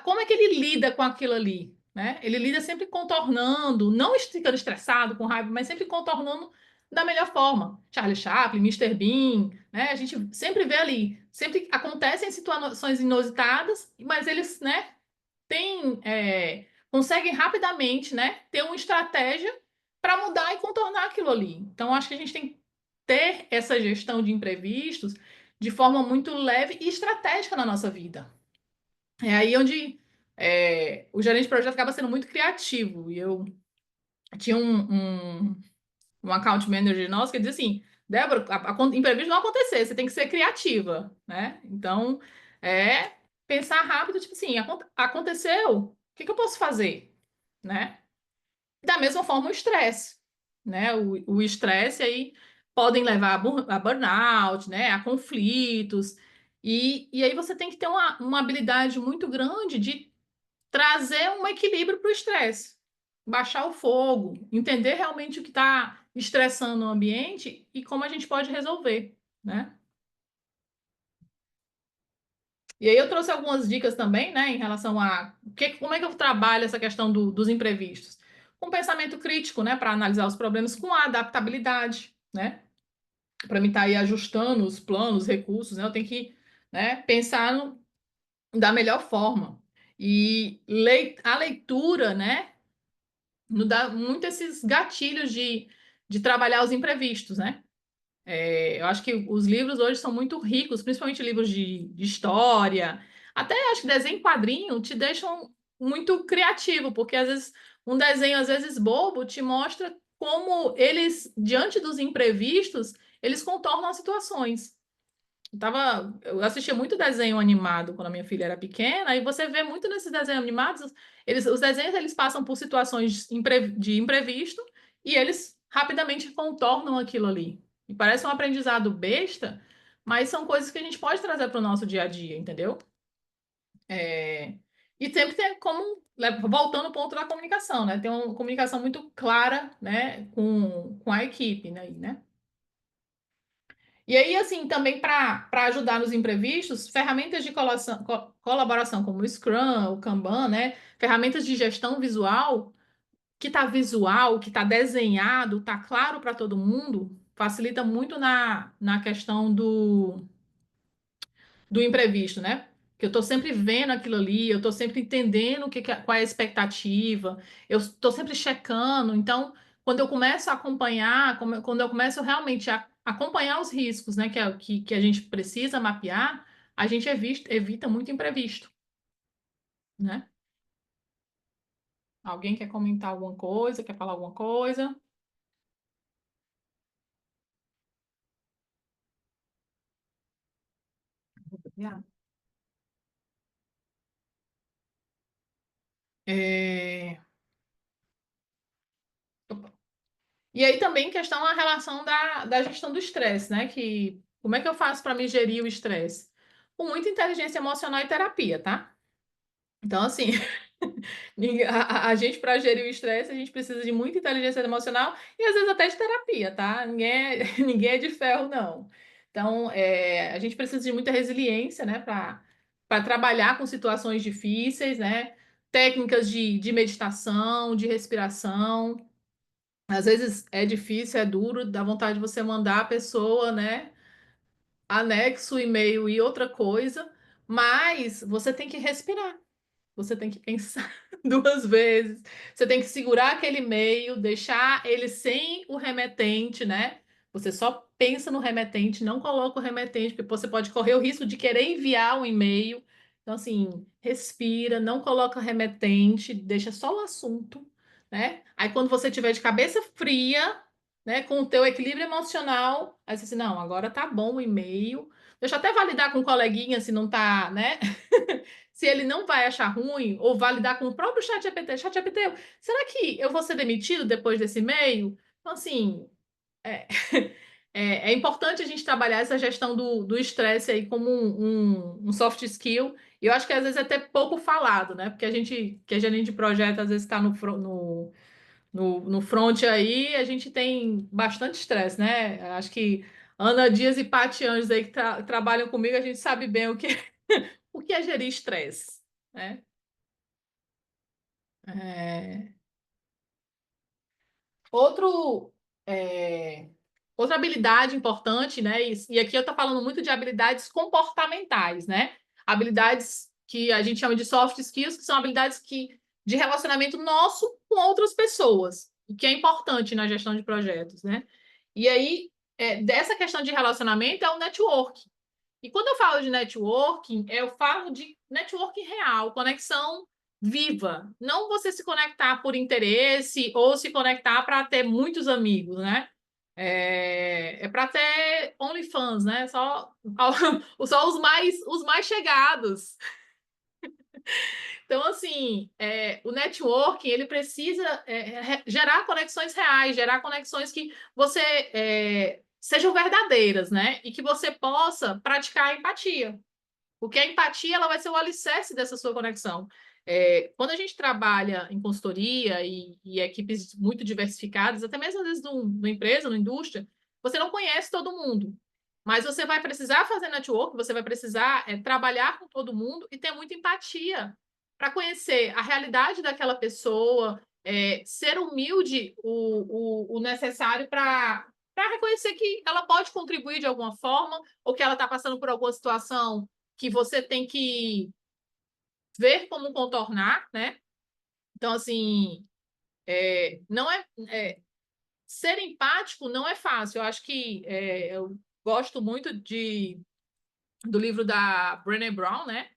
como é que ele lida com aquilo ali, né? Ele lida sempre contornando, não ficando estressado, com raiva, mas sempre contornando da melhor forma. Charlie Chaplin, Mr. Bean, né? A gente sempre vê ali, sempre acontecem situações inusitadas, mas eles, né, conseguem rapidamente, né, ter uma estratégia para mudar e contornar aquilo ali. Então, acho que a gente tem que ter essa gestão de imprevistos de forma muito leve e estratégica na nossa vida. É aí onde o gerente de projeto acaba sendo muito criativo. E eu tinha um account manager nosso que dizia assim, Débora, imprevisto não acontecer, você tem que ser criativa, né? Então, pensar rápido, tipo assim, aconteceu, o que eu posso fazer, né? Da mesma forma, o estresse, né? O estresse aí podem levar a burnout, né? A conflitos, e aí você tem que ter uma habilidade muito grande de trazer um equilíbrio para o estresse, baixar o fogo, entender realmente o que está estressando o ambiente e como a gente pode resolver, né? E aí eu trouxe algumas dicas também, né, em relação a como é que eu trabalho essa questão dos imprevistos. Com pensamento crítico, né, para analisar os problemas, com a adaptabilidade, né? Para mim estar aí ajustando os planos, os recursos, né? Eu tenho que, né, pensar da melhor forma. E a leitura, né, nos dá muito esses gatilhos de trabalhar os imprevistos, né? Eu acho que os livros hoje são muito ricos, principalmente livros de história, até acho que desenho em quadrinho te deixam muito criativo, porque às vezes um desenho, às vezes bobo, te mostra como eles, diante dos imprevistos, eles contornam as situações. Eu assistia muito desenho animado quando a minha filha era pequena, e você vê muito nesses desenhos animados, os desenhos eles passam por situações de imprevisto e eles rapidamente contornam aquilo ali. E parece um aprendizado besta, mas são coisas que a gente pode trazer para o nosso dia a dia, entendeu? E sempre tem como, voltando ao ponto da comunicação, né? Tem uma comunicação muito clara, né, com a equipe, né? E aí, assim, também para ajudar nos imprevistos, ferramentas de colaboração como o Scrum, o Kanban, né? Ferramentas de gestão visual, visual, que está desenhado, está claro para todo mundo, facilita muito na questão do imprevisto, né? Que eu estou sempre vendo aquilo ali, eu estou sempre entendendo qual é a expectativa, eu estou sempre checando. Então, quando eu começo a acompanhar, quando eu começo realmente a acompanhar os riscos, né, que a gente precisa mapear, a gente evita muito imprevisto, né? Alguém quer comentar alguma coisa, quer falar alguma coisa? Yeah. É, E aí também questão a relação da gestão do estresse, né? Que como é que eu faço para me gerir o estresse? Com muita inteligência emocional e terapia, tá? Então, assim, a gente, para gerir o estresse, a gente precisa de muita inteligência emocional e às vezes até de terapia, tá? Ninguém é de ferro, não. Então, a gente precisa de muita resiliência, né, para trabalhar com situações difíceis, né? Técnicas de meditação, de respiração. Às vezes é difícil, é duro, dá vontade de você mandar a pessoa, né? Anexo o e-mail e outra coisa, mas você tem que respirar. Você tem que pensar 2 vezes. Você tem que segurar aquele e-mail, deixar ele sem o remetente, né? Você só pensa no remetente, não coloca o remetente, porque você pode correr o risco de querer enviar um e-mail. Então, assim, respira, não coloca remetente, deixa só o assunto, né? Aí, quando você tiver de cabeça fria, né, com o teu equilíbrio emocional, aí você assim, não, agora tá bom o e-mail. Deixa eu até validar com o coleguinha se não tá, né? Se ele não vai achar ruim, ou validar com o próprio ChatGPT. ChatGPT, será que eu vou ser demitido depois desse e-mail? Então, assim, é, é importante a gente trabalhar essa gestão do estresse aí como um soft skill. E eu acho que às vezes é até pouco falado, né? Porque a gente, que é gerente de projeto, às vezes está no front aí, a gente tem bastante estresse, né? Acho que Ana Dias e Paty Anjos aí que trabalham comigo, a gente sabe bem o que é gerir estresse, né? É, outro, é, outra habilidade importante, né? E aqui eu estou falando muito de habilidades comportamentais, né? Habilidades que a gente chama de soft skills, que são habilidades de relacionamento nosso com outras pessoas, o que é importante na gestão de projetos, né? E aí, dessa questão de relacionamento é o networking. E quando eu falo de networking, eu falo de networking real, conexão viva. Não você se conectar por interesse ou se conectar para ter muitos amigos, né? É para ter OnlyFans, né? Só os mais chegados. Então, assim, o networking, ele precisa gerar conexões reais, gerar conexões que sejam verdadeiras, né? E que você possa praticar a empatia. Porque a empatia, ela vai ser o alicerce dessa sua conexão. Quando a gente trabalha em consultoria e equipes muito diversificadas, até mesmo às vezes numa empresa, numa indústria, você não conhece todo mundo. Mas você vai precisar fazer network, você vai precisar trabalhar com todo mundo e ter muita empatia para conhecer a realidade daquela pessoa, ser humilde o necessário para reconhecer que ela pode contribuir de alguma forma, ou que ela está passando por alguma situação que você tem que ver como contornar, né? Então, assim, não ser empático não é fácil. Eu acho que eu gosto muito do livro da Brené Brown, né?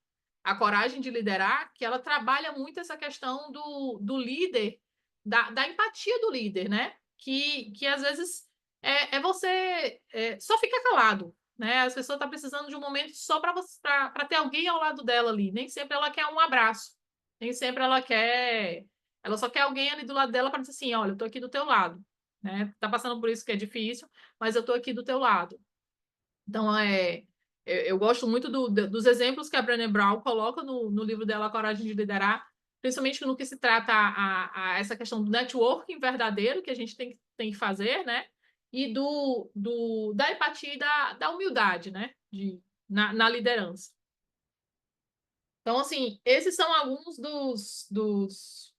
A Coragem de Liderar, que ela trabalha muito essa questão do líder, da empatia do líder, né? Que às vezes você só ficar calado, né? As pessoas estão precisando de um momento só para ter alguém ao lado dela ali. Nem sempre ela quer um abraço, nem sempre ela só quer alguém ali do lado dela para dizer assim, olha, eu tô aqui do teu lado, né? Tá passando por isso que é difícil, mas eu tô aqui do teu lado. Então, eu gosto muito dos exemplos que a Brené Brown coloca no livro dela, A Coragem de Liderar, principalmente no que se trata a essa questão do networking verdadeiro que a gente tem que fazer, né? E da empatia e da humildade, né? Na liderança. Então, assim, esses são alguns dos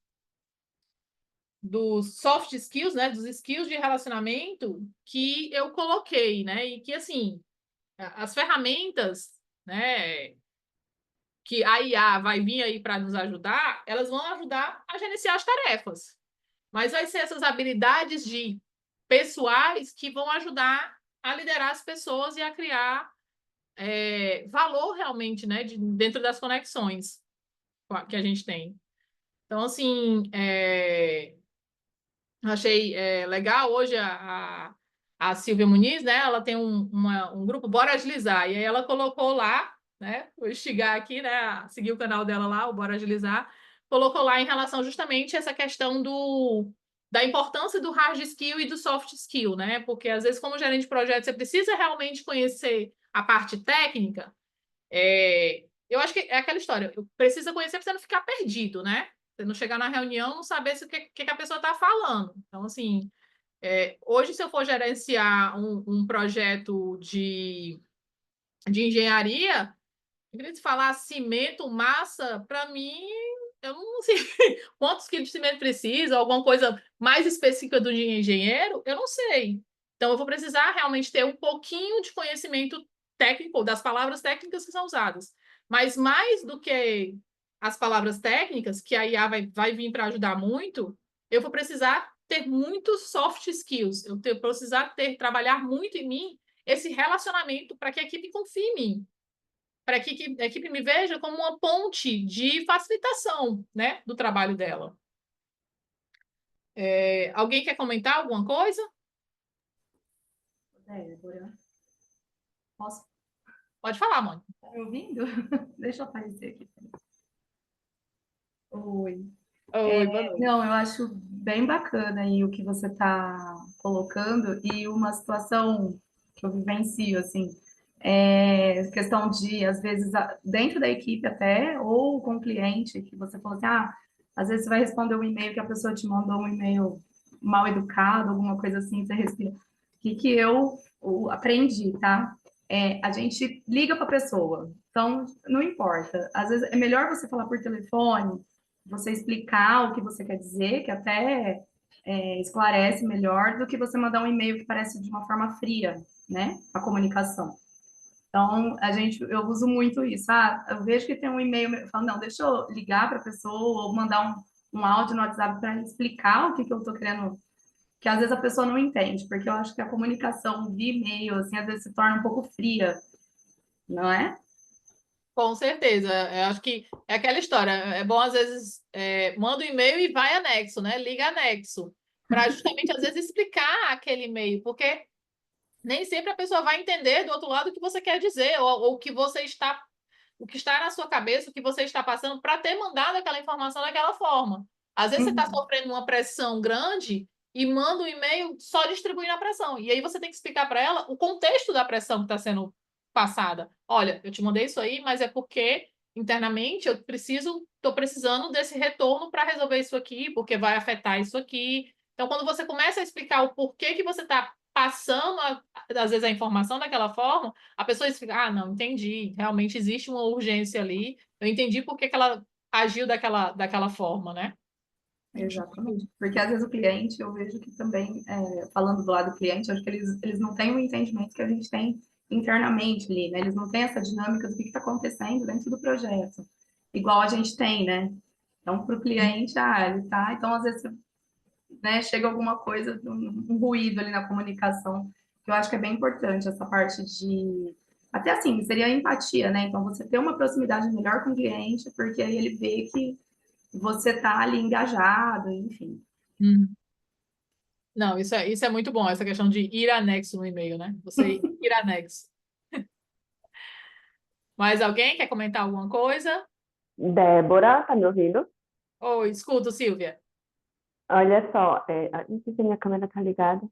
soft skills, né? Dos skills de relacionamento que eu coloquei, né? E que, assim, as ferramentas, né, que a IA vai vir aí para nos ajudar, elas vão ajudar a gerenciar as tarefas. Mas vai ser essas habilidades pessoais que vão ajudar a liderar as pessoas e a criar valor realmente, né, dentro das conexões que a gente tem. Então, assim, achei legal hoje a Silvia Muniz, né? Ela tem um grupo Bora Agilizar, e aí ela colocou lá, né? Vou instigar aqui, né? Seguir o canal dela lá, o Bora Agilizar, colocou lá em relação justamente a essa questão da importância do hard skill e do soft skill, né? Porque às vezes, como gerente de projeto, você precisa realmente conhecer a parte técnica. Eu acho que é aquela história, precisa conhecer para você não ficar perdido, né? Você não chegar na reunião não saber o que a pessoa está falando. Então, assim, hoje, se eu for gerenciar um projeto de engenharia, Se falar cimento, massa, para mim, eu não sei quantos quilos de cimento precisa, alguma coisa mais específica do engenheiro, eu não sei. Então, eu vou precisar realmente ter um pouquinho de conhecimento técnico das palavras técnicas que são usadas. Mas mais do que as palavras técnicas, que a IA vai vir para ajudar muito, eu vou precisar ter muitos soft skills. Eu vou precisar trabalhar muito em mim esse relacionamento para que a equipe confie em mim, para que a equipe me veja como uma ponte de facilitação, né, do trabalho dela. Alguém quer comentar alguma coisa? Débora, posso? Pode falar, Mônica. Tá me ouvindo? Deixa eu aparecer aqui. Oi. Oi, boa noite. Não, eu acho bem bacana aí o que você está colocando e uma situação que eu vivencio, assim, questão de, às vezes, dentro da equipe até, ou com o cliente, que você falou assim, às vezes você vai responder um e-mail que a pessoa te mandou um e-mail mal educado, alguma coisa assim, você respira. O que eu aprendi, tá? A gente liga para a pessoa, então não importa. Às vezes é melhor você falar por telefone, você explicar o que você quer dizer, que até esclarece melhor do que você mandar um e-mail que parece de uma forma fria, né? A comunicação. Então, eu uso muito isso. Eu vejo que tem um e-mail, eu falo, não, deixa eu ligar para a pessoa ou mandar um áudio no WhatsApp para explicar o que eu estou querendo, que às vezes a pessoa não entende, porque eu acho que a comunicação via e-mail, assim, às vezes se torna um pouco fria, não é? Com certeza. Eu acho que é aquela história. É bom, às vezes, manda um e-mail e vai anexo, né? Liga anexo. Para justamente, às vezes, explicar aquele e-mail, porque nem sempre a pessoa vai entender do outro lado o que você quer dizer, ou o que está na sua cabeça, o que você está passando, para ter mandado aquela informação daquela forma. Às vezes você está sofrendo uma pressão grande e manda um e-mail só distribuindo a pressão. E aí você tem que explicar para ela o contexto da pressão que está sendo passada. Olha, eu te mandei isso aí, mas é porque internamente estou precisando desse retorno para resolver isso aqui, porque vai afetar isso aqui. Então, quando você começa a explicar o porquê que você está passando, às vezes, a informação daquela forma, a pessoa fica, não, entendi, realmente existe uma urgência ali, eu entendi por que ela agiu daquela forma, né? Exatamente. Porque às vezes o cliente, eu vejo que também, falando do lado do cliente, acho que eles não têm o entendimento que a gente tem internamente ali, né? Eles não têm essa dinâmica do que está acontecendo dentro do projeto, igual a gente tem, né? Então, para o cliente, ele tá. Então, às vezes, né, chega alguma coisa, um ruído ali na comunicação, que eu acho que é bem importante essa parte de. Até assim, seria a empatia, né? Então, você ter uma proximidade melhor com o cliente, porque aí ele vê que você está ali engajado, enfim. Não, isso é muito bom, essa questão de ir anexo no e-mail, né? Você ir anexo. Mais alguém quer comentar alguma coisa? Débora, tá me ouvindo? Oi, escuto, Silvia. Olha só, não sei se a minha câmera tá ligada.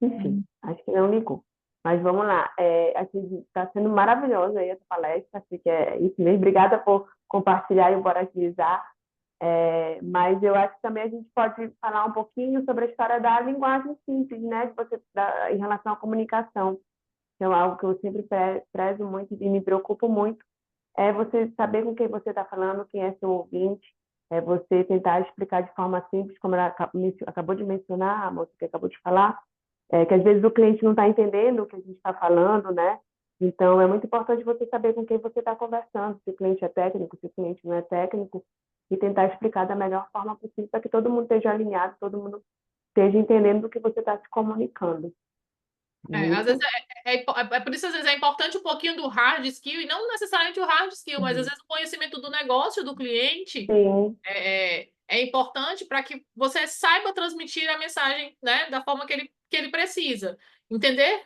Enfim, acho que não ligou. Mas vamos lá. Está sendo maravilhosa aí essa palestra, acho que é isso mesmo. Obrigada por compartilhar e por agilizar. Mas eu acho que também a gente pode falar um pouquinho sobre a história da linguagem simples, né? Em relação à comunicação. Então, algo que eu sempre prezo muito e me preocupo muito é você saber com quem você está falando, quem é seu ouvinte, é você tentar explicar de forma simples, como ela acabou de mencionar, a moça que acabou de falar, que às vezes o cliente não está entendendo o que a gente está falando, né? Então, é muito importante você saber com quem você está conversando, se o cliente é técnico, se o cliente não é técnico, e tentar explicar da melhor forma possível para que todo mundo esteja alinhado, todo mundo esteja entendendo do que você está se comunicando. Às vezes por isso, às vezes, é importante um pouquinho do hard skill, e não necessariamente o hard skill, mas às vezes o conhecimento do negócio do cliente é importante para que você saiba transmitir a mensagem, né, da forma que ele precisa. Entender?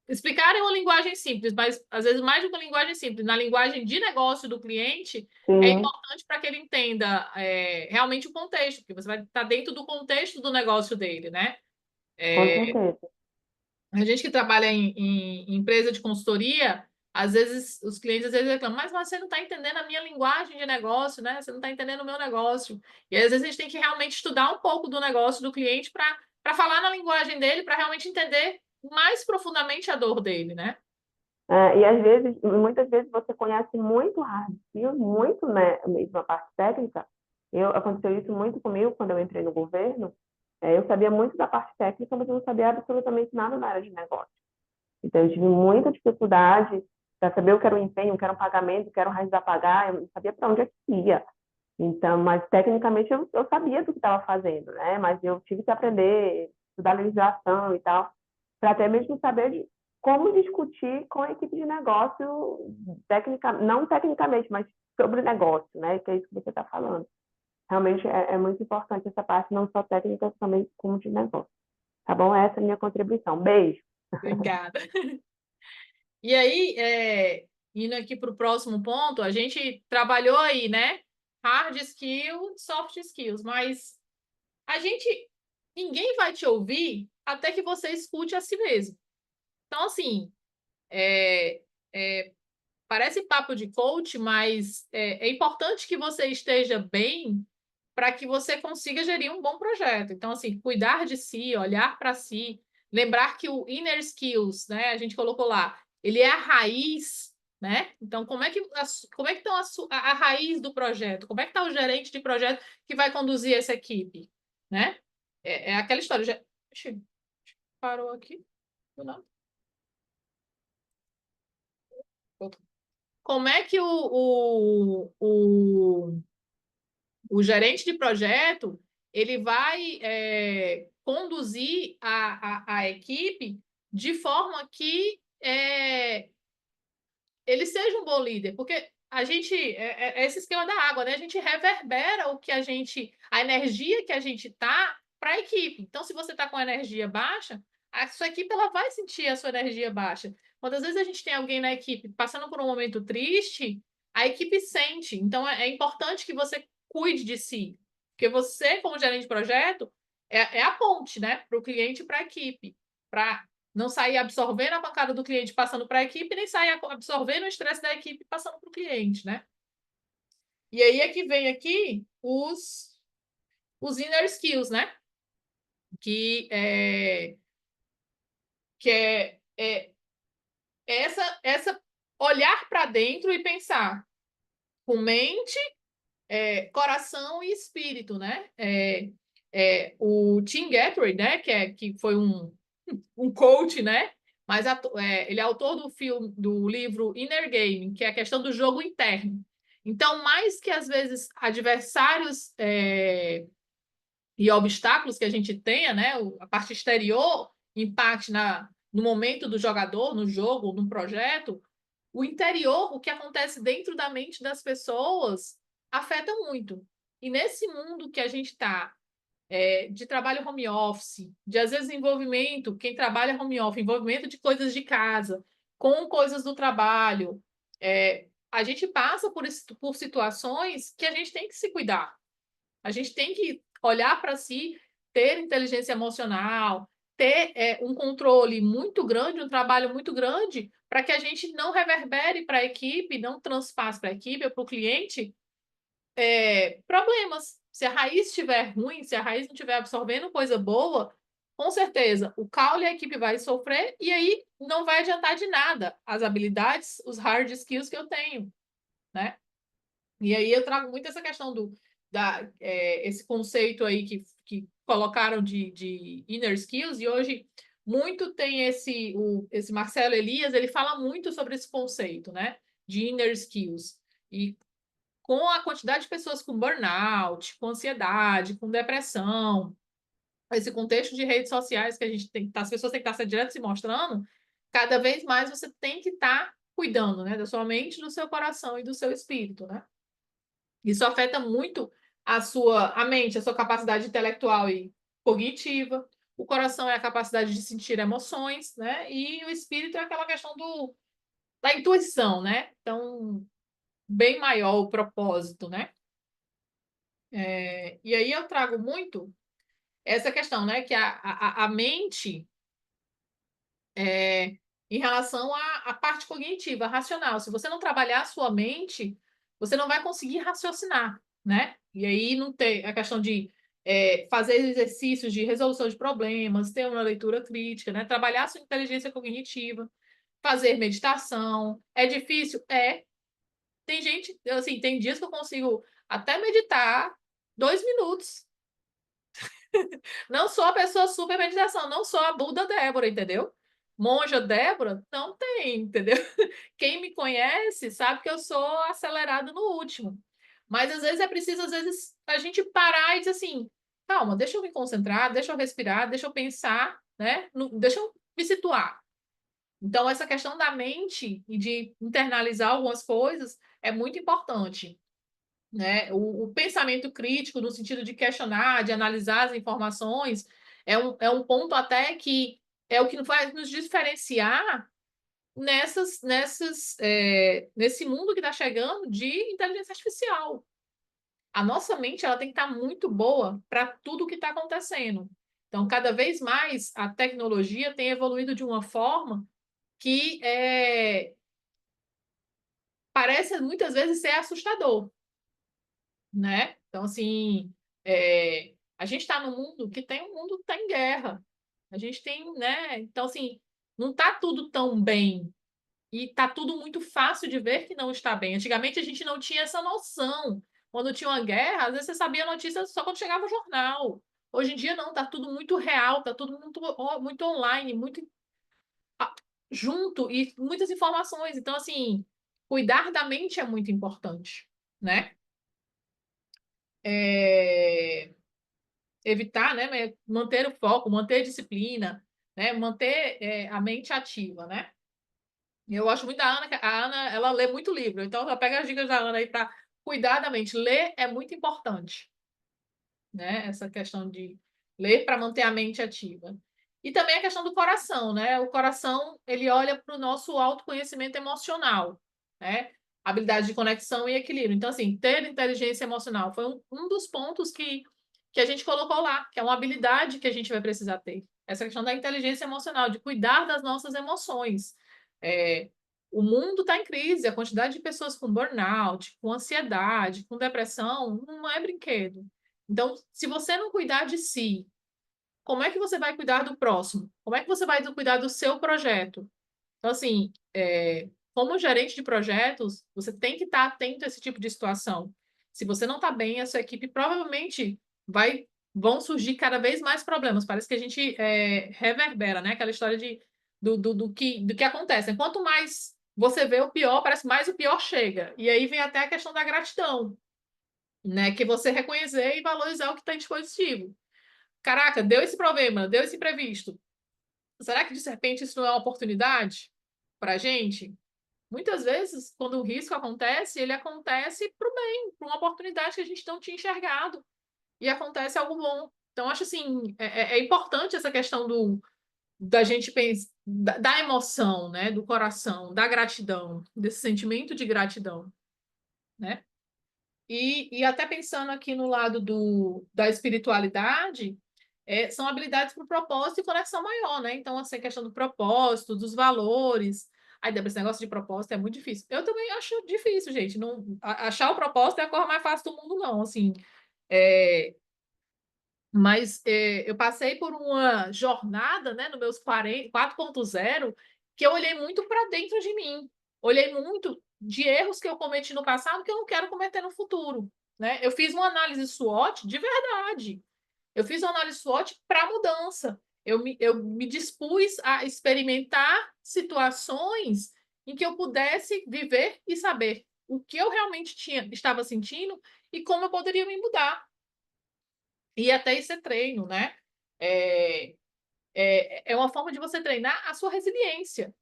Explicar em uma linguagem simples, mas às vezes mais do que uma linguagem simples, na linguagem de negócio do cliente, é importante para que ele entenda realmente o contexto, porque você vai estar dentro do contexto do negócio dele, né? Com certeza. A gente que trabalha em empresa de consultoria, às vezes os clientes reclamam, mas você não está entendendo a minha linguagem de negócio, né? Você não está entendendo o meu negócio. E às vezes a gente tem que realmente estudar um pouco do negócio do cliente para falar na linguagem dele, para realmente entender mais profundamente a dor dele, né? E às vezes, muitas vezes você conhece muito hard skills, muito, né, mesmo a parte técnica. Aconteceu isso muito comigo quando eu entrei no governo. Eu sabia muito da parte técnica, mas eu não sabia absolutamente nada na área de negócio. Então, eu tive muita dificuldade para saber o que era o empenho, o que era um pagamento, o que era um raiz a pagar, eu não sabia para onde é que ia. Então, mas tecnicamente eu sabia do que estava fazendo, né? Mas eu tive que aprender, estudar legislação e tal, para até mesmo saber como discutir com a equipe de negócio, não tecnicamente, mas sobre negócio, né? Que é isso que você está falando. Realmente é muito importante essa parte, não só técnica, também como de negócio. Tá bom? Essa é a minha contribuição. Beijo. Obrigada. E aí, indo aqui para o próximo ponto, a gente trabalhou aí, né? Hard skills, soft skills, mas ninguém vai te ouvir até que você escute a si mesmo. Então, assim, parece papo de coach, mas é importante que você esteja bem para que você consiga gerir um bom projeto. Então, assim, cuidar de si, olhar para si, lembrar que o inner skills, né, a gente colocou lá, ele é a raiz, né? Então, como é que está a raiz do projeto? Como é que está o gerente de projeto que vai conduzir essa equipe, né? É aquela história. Ixi, parou aqui? Não. Como é que o gerente de projeto ele vai conduzir a equipe de forma que ele seja um bom líder, porque a gente é esse esquema da água, né? A gente reverbera a energia que a gente tá para a equipe. Então, se você está com a energia baixa, a sua equipe ela vai sentir a sua energia baixa. Quantas vezes a gente tem alguém na equipe passando por um momento triste, a equipe sente. Então, é importante que você cuide de si, porque você, como gerente de projeto, é a ponte, né, para o cliente e para a equipe, para não sair absorvendo a pancada do cliente passando para a equipe, nem sair absorvendo o estresse da equipe passando para o cliente, né? E aí é que vem aqui os inner skills, né? Que é essa olhar para dentro e pensar com mente, coração e espírito, né? O Tim Guthrie, né? Que foi um coach, né? Mas ele é autor do livro Inner Game, que é a questão do jogo interno. Então, mais que às vezes adversários e obstáculos que a gente tenha, né? A parte exterior impacte no momento do jogador, no jogo, no projeto, o interior, o que acontece dentro da mente das pessoas, afeta muito. E nesse mundo que a gente está, de trabalho home office, de às vezes envolvimento, quem trabalha home office, envolvimento de coisas de casa, com coisas do trabalho, a gente passa por situações que a gente tem que se cuidar. A gente tem que olhar para si, ter inteligência emocional, ter um controle muito grande, um trabalho muito grande, para que a gente não reverbere para a equipe, não transpasse para a equipe ou para o cliente problemas. Se a raiz estiver ruim, se a raiz não estiver absorvendo coisa boa, com certeza o caule e a equipe vai sofrer e aí não vai adiantar de nada as habilidades, os hard skills que eu tenho, né? E aí eu trago muito essa questão esse conceito aí que colocaram de inner skills, e hoje muito tem esse Marcelo Elias, ele fala muito sobre esse conceito, né? De inner skills. E com a quantidade de pessoas com burnout, com ansiedade, com depressão, esse contexto de redes sociais que a gente tem, as pessoas têm que estar direto se mostrando, cada vez mais você tem que estar cuidando, né, da sua mente, do seu coração e do seu espírito, né? Isso afeta muito a mente, a sua capacidade intelectual e cognitiva. O coração é a capacidade de sentir emoções, né? E o espírito é aquela questão da intuição, né? Então, bem maior o propósito, né? E aí eu trago muito essa questão, né? Que a mente, em relação à parte cognitiva, racional. Se você não trabalhar a sua mente, você não vai conseguir raciocinar, né? E aí não tem a questão de fazer exercícios de resolução de problemas, ter uma leitura crítica, né? Trabalhar a sua inteligência cognitiva. fazer meditação. É difícil? É. Tem gente, assim, tem dias que eu consigo até meditar 2 minutos. Não sou a pessoa super meditação, não sou a Buda Débora, entendeu? Monja Débora, não tem, entendeu? Quem me conhece sabe que eu sou acelerada no último. Mas às vezes é preciso, às vezes, a gente parar e dizer assim, calma, deixa eu me concentrar, deixa eu respirar, deixa eu pensar, né? Deixa eu me situar. Então, essa questão da mente e de internalizar algumas coisas é muito importante, né? O pensamento crítico, no sentido de questionar, de analisar as informações, é um ponto até que é o que vai nos diferenciar nesse mundo que está chegando de inteligência artificial. A nossa mente ela tem que estar muito boa para tudo que está acontecendo. Então, cada vez mais a tecnologia tem evoluído de uma forma que parece muitas vezes ser assustador, né? Então, assim, a gente está num mundo que o mundo está em guerra. A gente tem, né? Então, assim, não está tudo tão bem. E está tudo muito fácil de ver que não está bem. Antigamente a gente não tinha essa noção. Quando tinha uma guerra, às vezes você sabia a notícia só quando chegava o jornal. Hoje em dia não, está tudo muito real, está tudo muito online, muito ah, junto e muitas informações. Então, assim, cuidar da mente é muito importante, né? Evitar, né? Manter o foco, manter a disciplina, né? Manter a mente ativa, né? Eu gosto muito da Ana, que a Ana, ela lê muito livro, então ela pega as dicas da Ana aí para cuidar da mente. Ler é muito importante, né? Essa questão de ler para manter a mente ativa. E também a questão do coração, né? O coração, ele olha para o nosso autoconhecimento emocional, né? Habilidade de conexão e equilíbrio. Então, assim, ter inteligência emocional foi um dos pontos que a gente colocou lá, que é uma habilidade que a gente vai precisar ter. Essa questão da inteligência emocional, de cuidar das nossas emoções. O mundo está em crise, a quantidade de pessoas com burnout, com ansiedade, com depressão, não é brinquedo. Então, se você não cuidar de si, como é que você vai cuidar do próximo? Como é que você vai cuidar do seu projeto? Então, assim, como gerente de projetos, você tem que estar atento a esse tipo de situação. Se você não está bem, a sua equipe provavelmente vão surgir cada vez mais problemas. Parece que a gente reverbera, né? Aquela história do que acontece. Quanto mais você vê o pior, parece que mais o pior chega. E aí vem até a questão da gratidão, né? Que você reconhecer e valorizar o que está em dispositivo. Caraca, deu esse problema, deu esse imprevisto. Será que, de repente, isso não é uma oportunidade para a gente? Muitas vezes, quando o risco acontece, ele acontece para o bem, para uma oportunidade que a gente não tinha enxergado. E acontece algo bom. Então, acho assim, é importante essa questão da gente pensar, da emoção, né? Do coração, da gratidão, desse sentimento de gratidão, né? E até pensando aqui no lado da espiritualidade, são habilidades para o propósito e conexão maior, né? Então, assim, a questão do propósito, dos valores. Aí, esse negócio de propósito é muito difícil. Eu também acho difícil, gente. Não, achar o propósito é a coisa mais fácil do mundo, não. Assim, mas eu passei por uma jornada, né, no meus 4.0, que eu olhei muito para dentro de mim. Olhei muito de erros que eu cometi no passado que eu não quero cometer no futuro, né? Eu fiz uma análise SWOT de verdade. Eu fiz uma análise SWOT para mudança. Eu me dispus a experimentar situações em que eu pudesse viver e saber o que eu realmente estava sentindo e como eu poderia me mudar. E até isso é treino, né? É uma forma de você treinar a sua resiliência,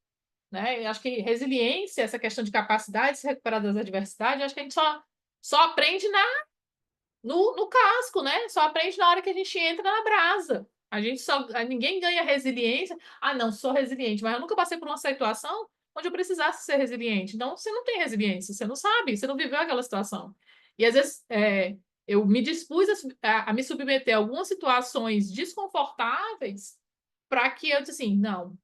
né? Eu acho que resiliência, essa questão de capacidade de se recuperar das adversidades, acho que a gente só aprende no casco, né? Só aprende na hora que a gente entra na brasa. Ninguém ganha resiliência. Ah, não, sou resiliente, mas eu nunca passei por uma situação onde eu precisasse ser resiliente. Então, você não tem resiliência, você não sabe, você não viveu aquela situação. E às vezes eu me dispus a me submeter a algumas situações desconfortáveis para que eu disse assim, não.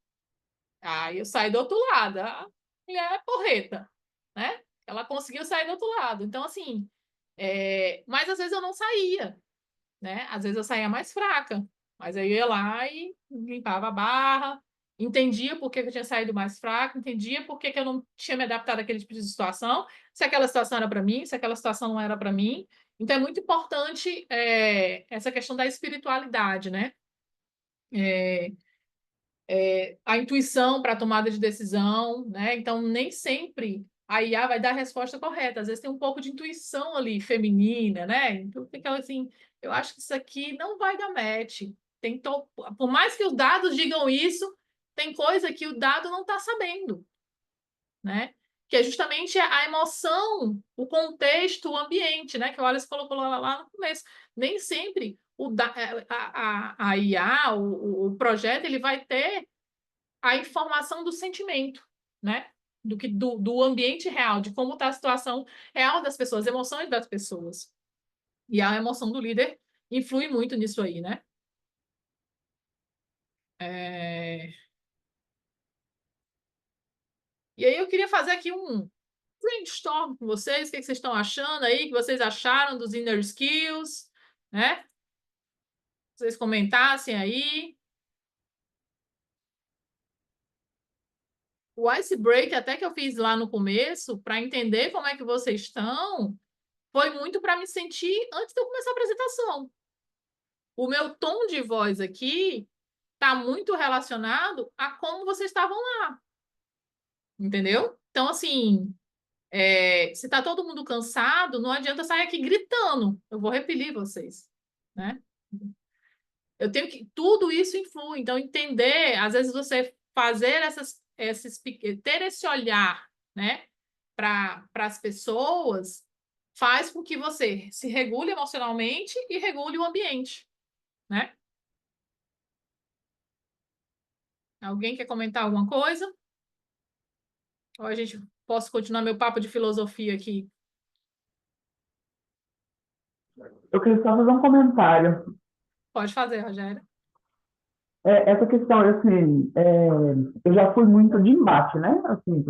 Aí eu saí do outro lado. A mulher é porreta, né? Ela conseguiu sair do outro lado. Então, assim, mas às vezes eu não saía, né? Às vezes eu saía mais fraca, mas eu ia lá e limpava a barra, entendia por que que eu tinha saído mais fraco, entendia por que que eu não tinha me adaptado àquele tipo de situação, se aquela situação era para mim, se aquela situação não era para mim. Então, é muito importante essa questão da espiritualidade, né? A intuição para a tomada de decisão, né? Então, nem sempre a IA vai dar a resposta correta. Às vezes tem um pouco de intuição ali, feminina, né? Então, fica assim, eu acho que isso aqui não vai dar match. Por mais que os dados digam isso, tem coisa que o dado não está sabendo, né? Que é justamente a emoção, o contexto, o ambiente, né? Que o Wallace colocou lá no começo. Nem sempre a IA, o projeto, ele vai ter a informação do sentimento, né? Do ambiente real, de como está a situação real das pessoas, emoções das pessoas. E a emoção do líder influi muito nisso aí, né? E aí eu queria fazer aqui um brainstorm com vocês, o que vocês estão achando aí, o que vocês acharam dos inner skills, né? Vocês comentassem aí. O ice break, até que eu fiz lá no começo, para entender como é que vocês estão, foi muito para me sentir antes de eu começar a apresentação. O meu tom de voz aqui está muito relacionado a como vocês estavam lá. Entendeu? Então, assim, se está todo mundo cansado, não adianta sair aqui gritando. Eu vou repelir vocês, né? Eu tenho que... Tudo isso influi. Então, entender, às vezes você fazer ter esse olhar, né, para as pessoas, faz com que você se regule emocionalmente e regule o ambiente, né? Alguém quer comentar alguma coisa? Ou a gente posso continuar meu papo de filosofia aqui? Eu queria só fazer um comentário. Pode fazer, Rogério. Essa questão, assim, eu já fui muito de embate, né? Assim,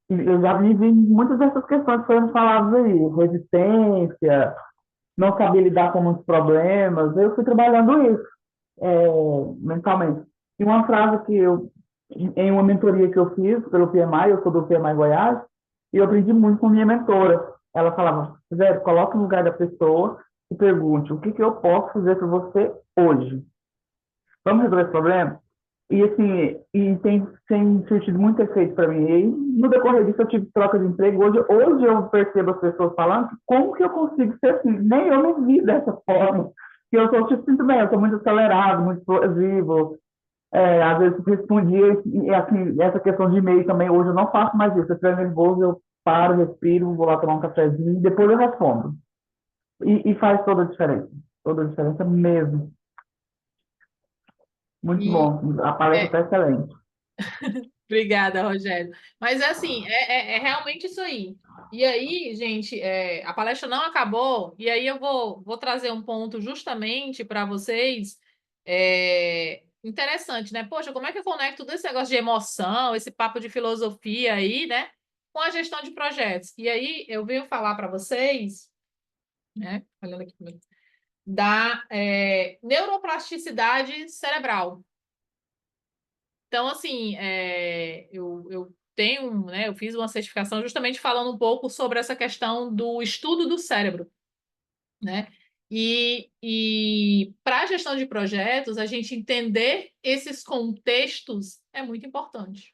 eu já vivi muitas dessas questões que foram faladas aí, resistência, não saber lidar com muitos problemas. Eu fui trabalhando isso mentalmente. E uma frase em uma mentoria que eu fiz pelo PMI, eu sou do PMI Goiás, e eu aprendi muito com minha mentora. Ela falava, Zé, coloque no lugar da pessoa e pergunte, o que eu posso fazer por você hoje? Vamos resolver esse problema? E assim, tem surtido muito efeito para mim. E no decorrer disso eu tive troca de emprego. Hoje eu percebo as pessoas falando como que eu consigo ser assim. Nem eu me vi dessa forma. Que eu sou, tipo, sinto bem, eu sou muito acelerado, muito explosivo. Às vezes respondia, e assim, essa questão de e-mail também, hoje eu não faço mais isso. Se eu estiver nervoso, eu paro, respiro, vou lá tomar um cafezinho e depois eu respondo. E faz toda a diferença mesmo. Muito bom, a palestra está excelente. Obrigada, Rogério. Mas assim, é realmente isso aí. E aí, gente, a palestra não acabou, e aí eu vou trazer um ponto justamente para vocês. Interessante, né? Poxa, como é que eu conecto todo esse negócio de emoção, esse papo de filosofia aí, né, com a gestão de projetos? E aí eu venho falar para vocês, né, olhando aqui comigo, da neuroplasticidade cerebral. Então, assim, eu tenho, né, eu fiz uma certificação justamente falando um pouco sobre essa questão do estudo do cérebro, né? E para a gestão de projetos, a gente entender esses contextos é muito importante.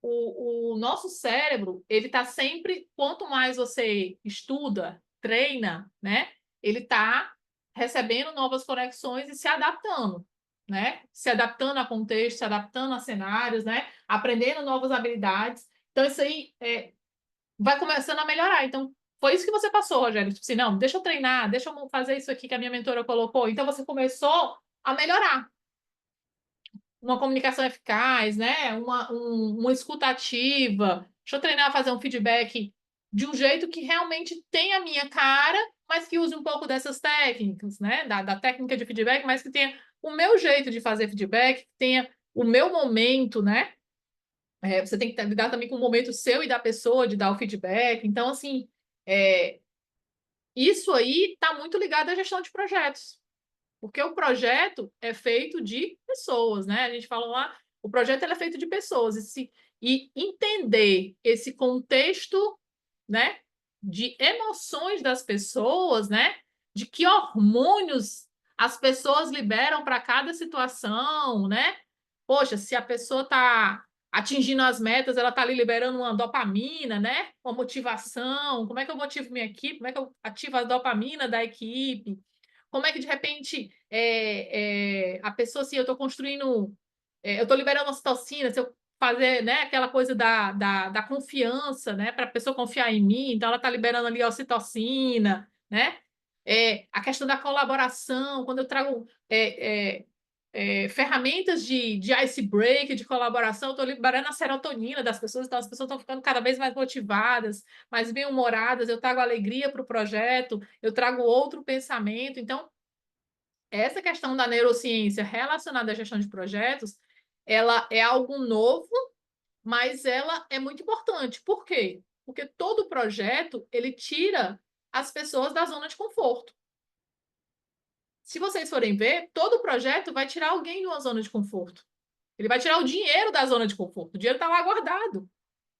O nosso cérebro, ele está sempre, quanto mais você estuda, treina, né? Ele está recebendo novas conexões e se adaptando, né? Se adaptando a contexto, se adaptando a cenários, né? Aprendendo novas habilidades. Então, isso aí vai começando a melhorar. Então, foi isso que você passou, Rogério. Tipo assim, não, deixa eu treinar, deixa eu fazer isso aqui que a minha mentora colocou. Então, você começou a melhorar. Uma comunicação eficaz, né? Uma escuta ativa. Deixa eu treinar a fazer um feedback de um jeito que realmente tenha a minha cara, mas que use um pouco dessas técnicas, né? Da técnica de feedback, mas que tenha o meu jeito de fazer feedback, que tenha o meu momento, né? Você tem que lidar também com o momento seu e da pessoa de dar o feedback. Então, assim, isso aí está muito ligado à gestão de projetos. Porque o projeto é feito de pessoas, né? A gente falou lá, o projeto ele é feito de pessoas. E entender esse contexto, né, de emoções das pessoas, né? De que hormônios as pessoas liberam para cada situação, né? Poxa, se a pessoa está atingindo as metas, ela está ali liberando uma dopamina, né? Uma motivação. Como é que eu motivo minha equipe? Como é que eu ativo a dopamina da equipe? Como é que, de repente, a pessoa, assim, eu estou construindo... eu estou liberando ocitocina, se eu fazer, né, aquela coisa da confiança, né? Para a pessoa confiar em mim, então ela está liberando ali a ocitocina, né? A questão da colaboração, quando eu trago... ferramentas de ice break, de colaboração, estou liberando a serotonina das pessoas, então as pessoas estão ficando cada vez mais motivadas, mais bem-humoradas, eu trago alegria para o projeto, eu trago outro pensamento. Então, essa questão da neurociência relacionada à gestão de projetos, ela é algo novo, mas ela é muito importante. Por quê? Porque todo projeto, ele tira as pessoas da zona de conforto. Se vocês forem ver, todo projeto vai tirar alguém de uma zona de conforto. Ele vai tirar o dinheiro da zona de conforto. O dinheiro está lá guardado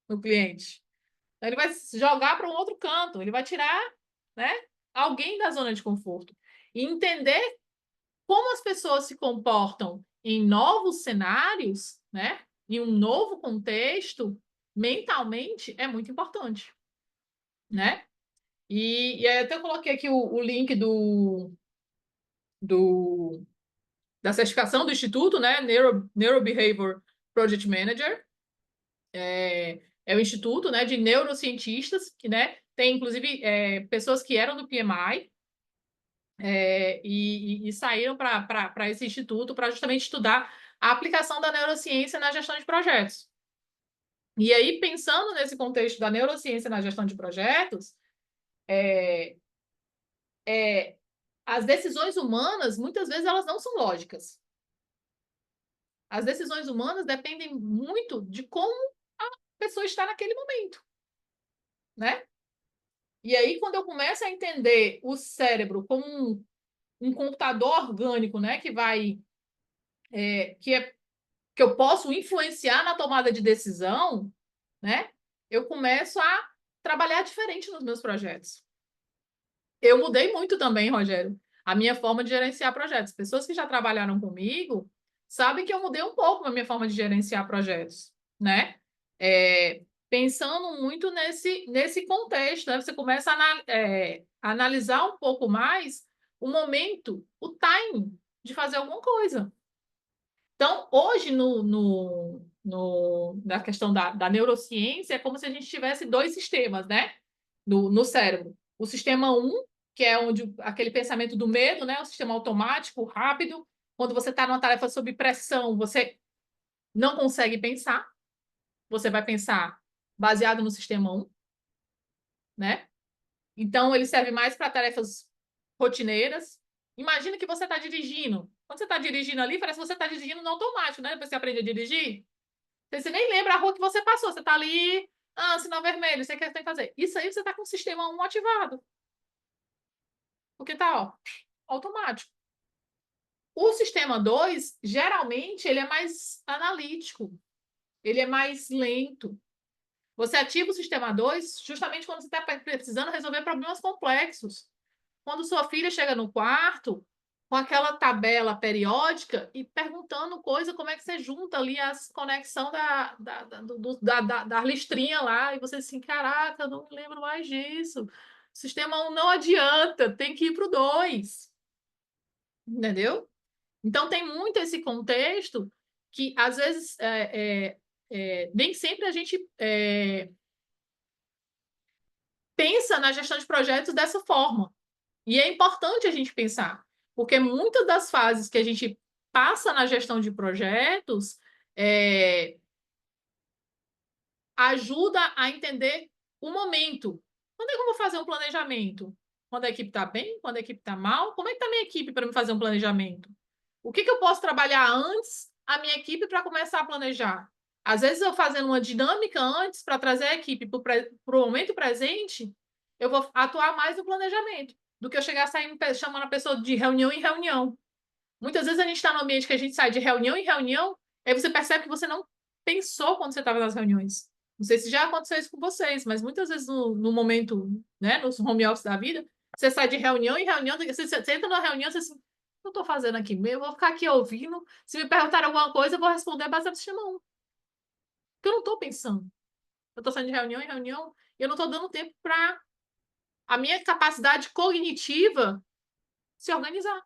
no cliente. Então, ele vai jogar para um outro canto. Ele vai tirar, né, alguém da zona de conforto. E entender como as pessoas se comportam em novos cenários, né, em um novo contexto, mentalmente, é muito importante. Né? E aí até eu coloquei aqui o link da certificação do Instituto, né? Neurobehavior Project Manager. É o Instituto, né, de neurocientistas, que, né, tem, inclusive, pessoas que eram do PMI e saíram para esse instituto para justamente estudar a aplicação da neurociência na gestão de projetos. E aí, pensando nesse contexto da neurociência na gestão de projetos, as decisões humanas, muitas vezes, elas não são lógicas. As decisões humanas dependem muito de como a pessoa está naquele momento, né? E aí, quando eu começo a entender o cérebro como um computador orgânico, né, que eu posso influenciar na tomada de decisão, né, eu começo a trabalhar diferente nos meus projetos. Eu mudei muito também, Rogério, a minha forma de gerenciar projetos. Pessoas que já trabalharam comigo sabem que eu mudei um pouco a minha forma de gerenciar projetos, né? Pensando muito nesse contexto, né? Você começa a analisar um pouco mais o momento, o timing de fazer alguma coisa. Então, hoje, na questão da neurociência, é como se a gente tivesse dois sistemas, né? No cérebro. O sistema 1, que é onde aquele pensamento do medo, né? O sistema automático, rápido. Quando você está numa tarefa sob pressão, você não consegue pensar. Você vai pensar baseado no sistema 1, né? Então, ele serve mais para tarefas rotineiras. Imagina que você está dirigindo. Quando você está dirigindo ali, parece que você está dirigindo no automático, né? Depois você aprende a dirigir. Você nem lembra a rua que você passou. Você está ali, sinal vermelho, você quer tem que fazer. Isso aí você está com o sistema 1 ativado. Porque tá, automático. O sistema 2, geralmente, ele é mais analítico. Ele é mais lento. Você ativa o sistema 2 justamente quando você está precisando resolver problemas complexos. Quando sua filha chega no quarto com aquela tabela periódica e perguntando coisa, como é que você junta ali as conexão da listrinha lá, e você assim, caraca, eu não me lembro mais disso. O sistema 1 não adianta, tem que ir para o 2. Entendeu? Então, tem muito esse contexto que, às vezes, nem sempre a gente pensa na gestão de projetos dessa forma. E é importante a gente pensar, porque muitas das fases que a gente passa na gestão de projetos ajuda a entender o momento. Quando é que eu vou fazer um planejamento? Quando a equipe está bem? Quando a equipe está mal? Como é que está a minha equipe para me fazer um planejamento? O que eu posso trabalhar antes a minha equipe para começar a planejar? Às vezes, eu fazendo uma dinâmica antes para trazer a equipe para o momento presente, eu vou atuar mais no planejamento do que eu chegar saindo chamando a pessoa de reunião em reunião. Muitas vezes a gente está no ambiente que a gente sai de reunião em reunião, aí você percebe que você não pensou quando você estava nas reuniões. Não sei se já aconteceu isso com vocês, mas muitas vezes no momento, né, nos home office da vida, você sai de reunião em reunião, você entra numa reunião, você assim, o que eu estou fazendo aqui? Eu vou ficar aqui ouvindo, se me perguntar alguma coisa, eu vou responder baseado no sistema 1. Porque eu não estou pensando. Eu estou saindo de reunião em reunião e eu não estou dando tempo para a minha capacidade cognitiva se organizar.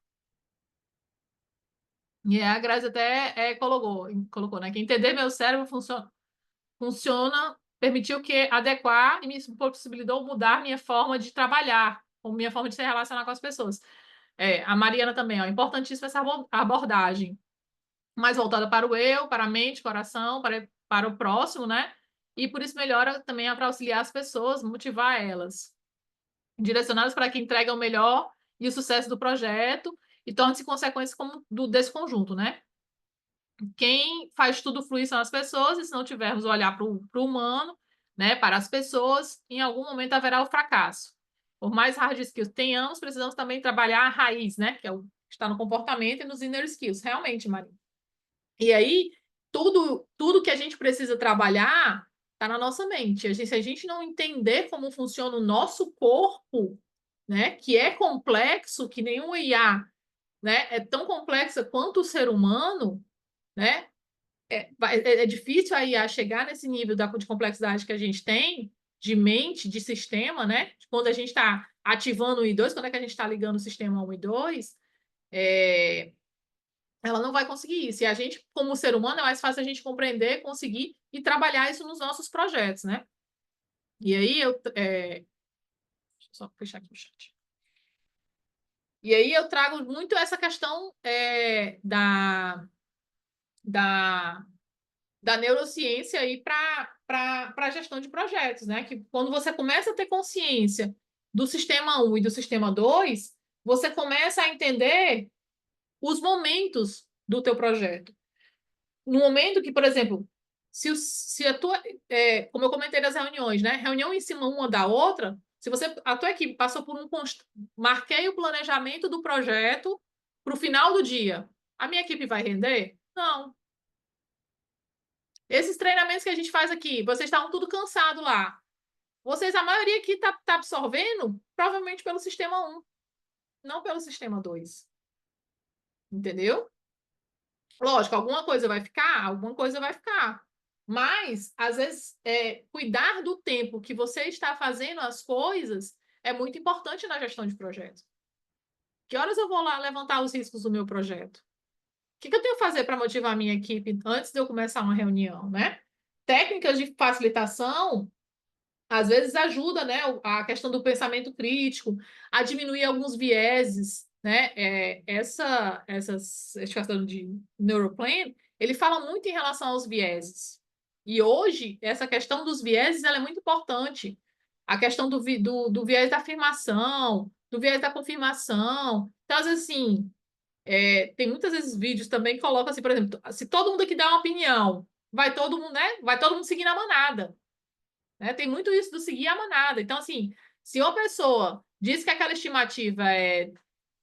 E a Grazi até colocou, né? Que entender meu cérebro funciona, permitiu que adequar e me possibilitou mudar minha forma de trabalhar, ou minha forma de se relacionar com as pessoas. A Mariana também, ó, importantíssima essa abordagem, mais voltada para o eu, para a mente, coração, para o próximo, né? E por isso melhora também para auxiliar as pessoas, motivar elas, direcionadas para que entregam o melhor e o sucesso do projeto e torne-se consequência desse conjunto, né? Quem faz tudo fluir são as pessoas, e se não tivermos o olhar para o humano, né, para as pessoas, em algum momento haverá o fracasso. Por mais hard skills que tenhamos, precisamos também trabalhar a raiz, né, que é o que está no comportamento e nos inner skills, realmente, Maria. E aí, tudo que a gente precisa trabalhar está na nossa mente. Se a gente não entender como funciona o nosso corpo, né, que é complexo, que nenhum IA, né, é tão complexa quanto o ser humano, né? É difícil aí a chegar nesse nível de complexidade que a gente tem, de mente, de sistema, né? Quando a gente está ativando o I2, quando é que a gente está ligando o sistema 1 e 2, ela não vai conseguir isso. E a gente, como ser humano, é mais fácil a gente compreender, conseguir e trabalhar isso nos nossos projetos, né? E aí deixa eu só fechar aqui o chat. E aí eu trago muito essa questão da neurociência aí para a gestão de projetos, né? Que quando você começa a ter consciência do sistema 1 e do sistema 2, você começa a entender os momentos do teu projeto. No momento que, por exemplo, se a tua, como eu comentei das reuniões, né? Reunião em cima uma da outra, se a tua equipe passou por marquei o planejamento do projeto para o final do dia, a minha equipe vai render? Não. Esses treinamentos que a gente faz aqui, vocês estavam tudo cansados lá. Vocês, a maioria aqui está absorvendo, provavelmente pelo sistema 1, não pelo sistema 2. Entendeu? Lógico, alguma coisa vai ficar. Mas, às vezes, cuidar do tempo que você está fazendo as coisas é muito importante na gestão de projetos. Que horas eu vou lá levantar os riscos do meu projeto? O que eu tenho que fazer para motivar a minha equipe antes de eu começar uma reunião, né? Técnicas de facilitação às vezes ajuda, né, a questão do pensamento crítico, a diminuir alguns vieses, né? Essa questão de Neuroplane, ele fala muito em relação aos vieses. E hoje, essa questão dos vieses ela é muito importante. A questão do viés da afirmação, do viés da confirmação. Então, às vezes, assim, tem muitas vezes vídeos também que colocam assim, por exemplo, se todo mundo aqui dá uma opinião, vai todo mundo, né? Vai todo mundo seguir na manada. Né? Tem muito isso do seguir a manada. Então, assim, se uma pessoa diz que aquela estimativa é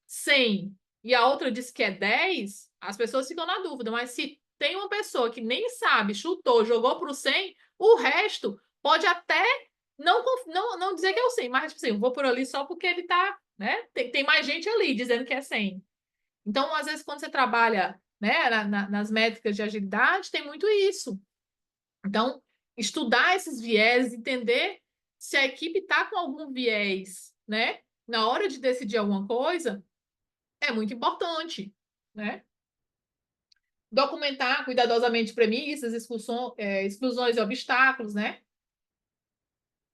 100 e a outra diz que é 10, as pessoas ficam na dúvida. Mas se tem uma pessoa que nem sabe, chutou, jogou para o 100, o resto pode até não dizer que é o 100, mas tipo assim, eu vou por ali só porque ele tá, né? Tem mais gente ali dizendo que é 100. Então, às vezes, quando você trabalha, né, nas métricas de agilidade, tem muito isso. Então, estudar esses viés, entender se a equipe está com algum viés, né? Na hora de decidir alguma coisa, é muito importante, né? Documentar cuidadosamente premissas, exclusões e obstáculos, né?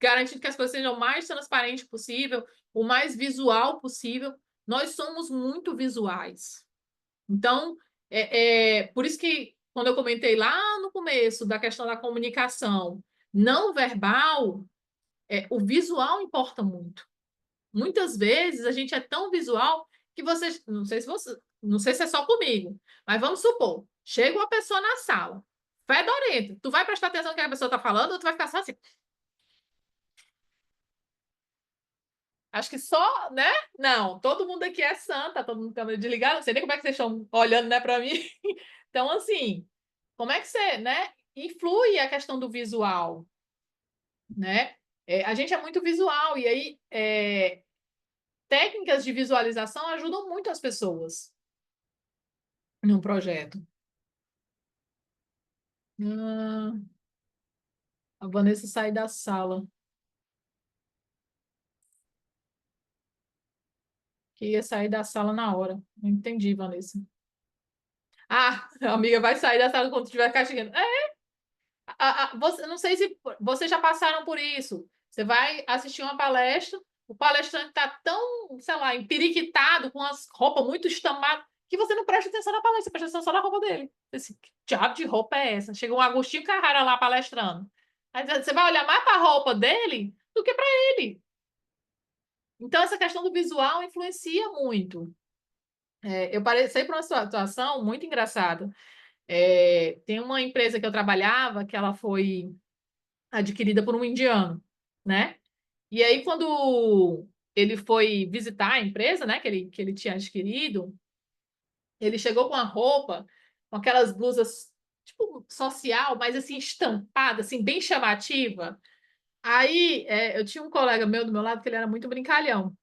Garantindo que as coisas sejam o mais transparente possível, o mais visual possível. Nós somos muito visuais. Então, por isso que quando eu comentei lá no começo da questão da comunicação não verbal, o visual importa muito. Muitas vezes a gente é tão visual que não sei se é só comigo, mas vamos supor, chega uma pessoa na sala, fedorenta, tu vai prestar atenção no que a pessoa está falando ou tu vai ficar só assim? Acho que só, né? Não, todo mundo aqui é santa, todo mundo com câmera desligada, não sei nem como é que vocês estão olhando, né, para mim. Então, assim, como é que você, né, influi a questão do visual, né? A gente é muito visual, e aí técnicas de visualização ajudam muito as pessoas num projeto. A Vanessa sai da sala. Que ia sair da sala na hora. Não entendi, Vanessa. Ah, a amiga vai sair da sala quando estiver castigando. Não sei se vocês já passaram por isso. Você vai assistir uma palestra, o palestrante está tão, sei lá, empiriquitado, com as roupas muito estampadas, que você não presta atenção na palestra, você presta atenção só na roupa dele. Assim, que diabo de roupa é essa? Chega um Agostinho Carrara lá palestrando. Aí você vai olhar mais para a roupa dele do que para ele. Então, essa questão do visual influencia muito. Eu passei por uma situação muito engraçada. Tem uma empresa que eu trabalhava que ela foi adquirida por um indiano, né? E aí, quando ele foi visitar a empresa, né, que ele tinha adquirido, ele chegou com a roupa, com aquelas blusas, tipo, social, mas assim, estampada, assim, bem chamativa. Aí, eu tinha um colega meu do meu lado que ele era muito brincalhão.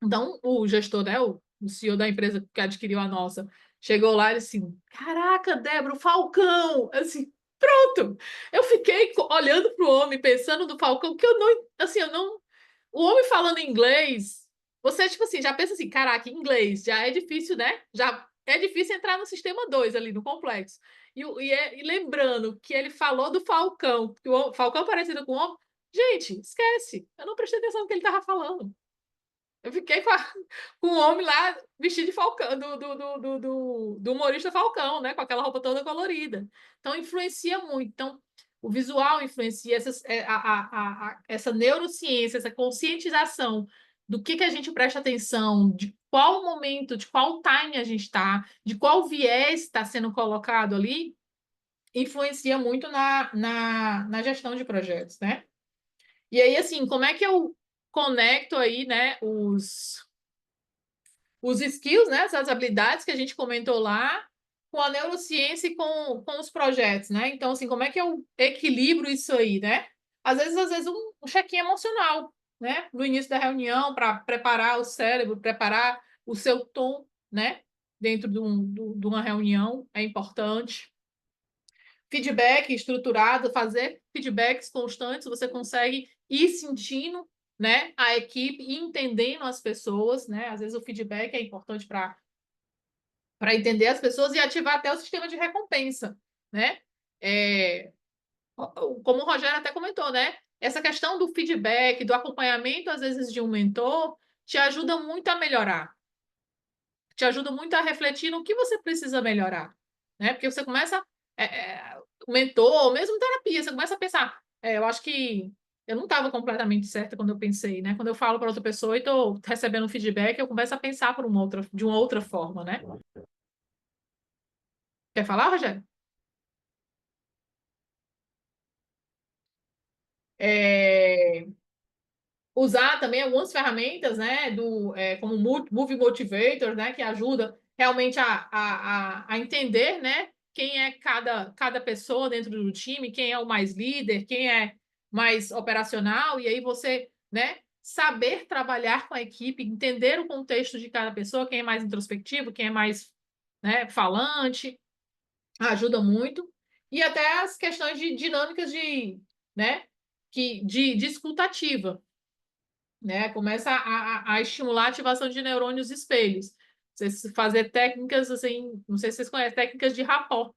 Então, o gestor, né, o CEO da empresa que adquiriu a nossa, chegou lá e assim, caraca, Débora, o Falcão! Assim, pronto! Eu fiquei olhando para o homem, pensando no Falcão, que eu não, assim, eu não... O homem falando inglês, você, tipo assim, já pensa assim, caraca, inglês, já é difícil, né? Já é difícil entrar no sistema 2 ali, no complexo. E lembrando que ele falou do Falcão, que o Falcão parecido com o homem, gente, esquece. Eu não prestei atenção no que ele estava falando. Eu fiquei com o homem lá vestido de Falcão, do humorista Falcão, né? Com aquela roupa toda colorida. Então, influencia muito. Então, o visual influencia essa neurociência, essa conscientização do que a gente presta atenção, de qual momento, de qual time a gente está, de qual viés está sendo colocado ali, influencia muito na gestão de projetos, né? E aí, assim, como é que eu conecto aí, né, os skills, né, essas habilidades que a gente comentou lá, com a neurociência e com os projetos, né? Então, assim, como é que eu equilibro isso aí, né? Às vezes um check-in emocional, né? No início da reunião, para preparar o cérebro, preparar o seu tom, né? Dentro de uma reunião, é importante. Feedback estruturado, fazer feedbacks constantes, você consegue ir sentindo, né, a equipe e entendendo as pessoas, né? Às vezes o feedback é importante para entender as pessoas e ativar até o sistema de recompensa, né? Como o Rogério até comentou, né? Essa questão do feedback, do acompanhamento, às vezes, de um mentor, te ajuda muito a melhorar. Te ajuda muito a refletir no que você precisa melhorar, né? Porque você começa, o mentor, ou mesmo terapia, você começa a pensar, eu acho que eu não estava completamente certa quando eu pensei, né? Quando eu falo para outra pessoa e estou recebendo um feedback, eu começo a pensar de uma outra forma, né? Quer falar, Rogério? Usar também algumas ferramentas, né, como Movie Motivator, né, que ajuda realmente a entender, né, quem é cada pessoa dentro do time, quem é o mais líder, quem é mais operacional, e aí você, né, saber trabalhar com a equipe, entender o contexto de cada pessoa, quem é mais introspectivo, quem é mais, né, falante, ajuda muito. E até as questões de dinâmicas né, de escutativa, né? Começa a estimular a ativação de neurônios espelhos. Você fazer técnicas assim, não sei se vocês conhecem, técnicas de rapport,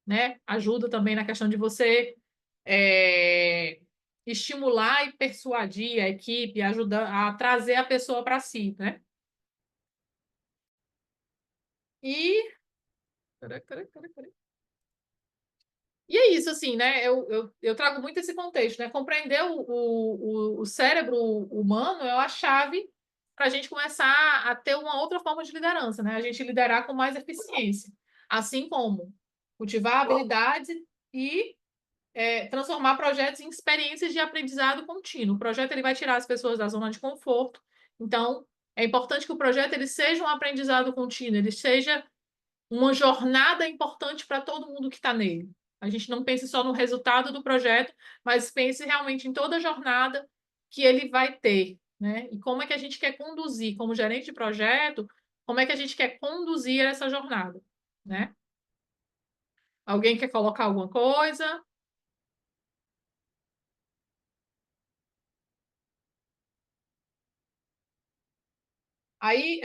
né? Ajuda também na questão de você estimular e persuadir a equipe, ajudar a trazer a pessoa para si, né? E E é isso, assim, né? Eu trago muito esse contexto, né? Compreender o cérebro humano é a chave para a gente começar a ter uma outra forma de liderança, né? A gente liderar com mais eficiência, assim como cultivar habilidades e transformar projetos em experiências de aprendizado contínuo. O projeto ele vai tirar as pessoas da zona de conforto. Então, é importante que o projeto ele seja um aprendizado contínuo, ele seja uma jornada importante para todo mundo que está nele. A gente não pense só no resultado do projeto, mas pense realmente em toda a jornada que ele vai ter, né? E como é que a gente quer conduzir, como gerente de projeto, como é que a gente quer conduzir essa jornada, né? Alguém quer colocar alguma coisa? Aí,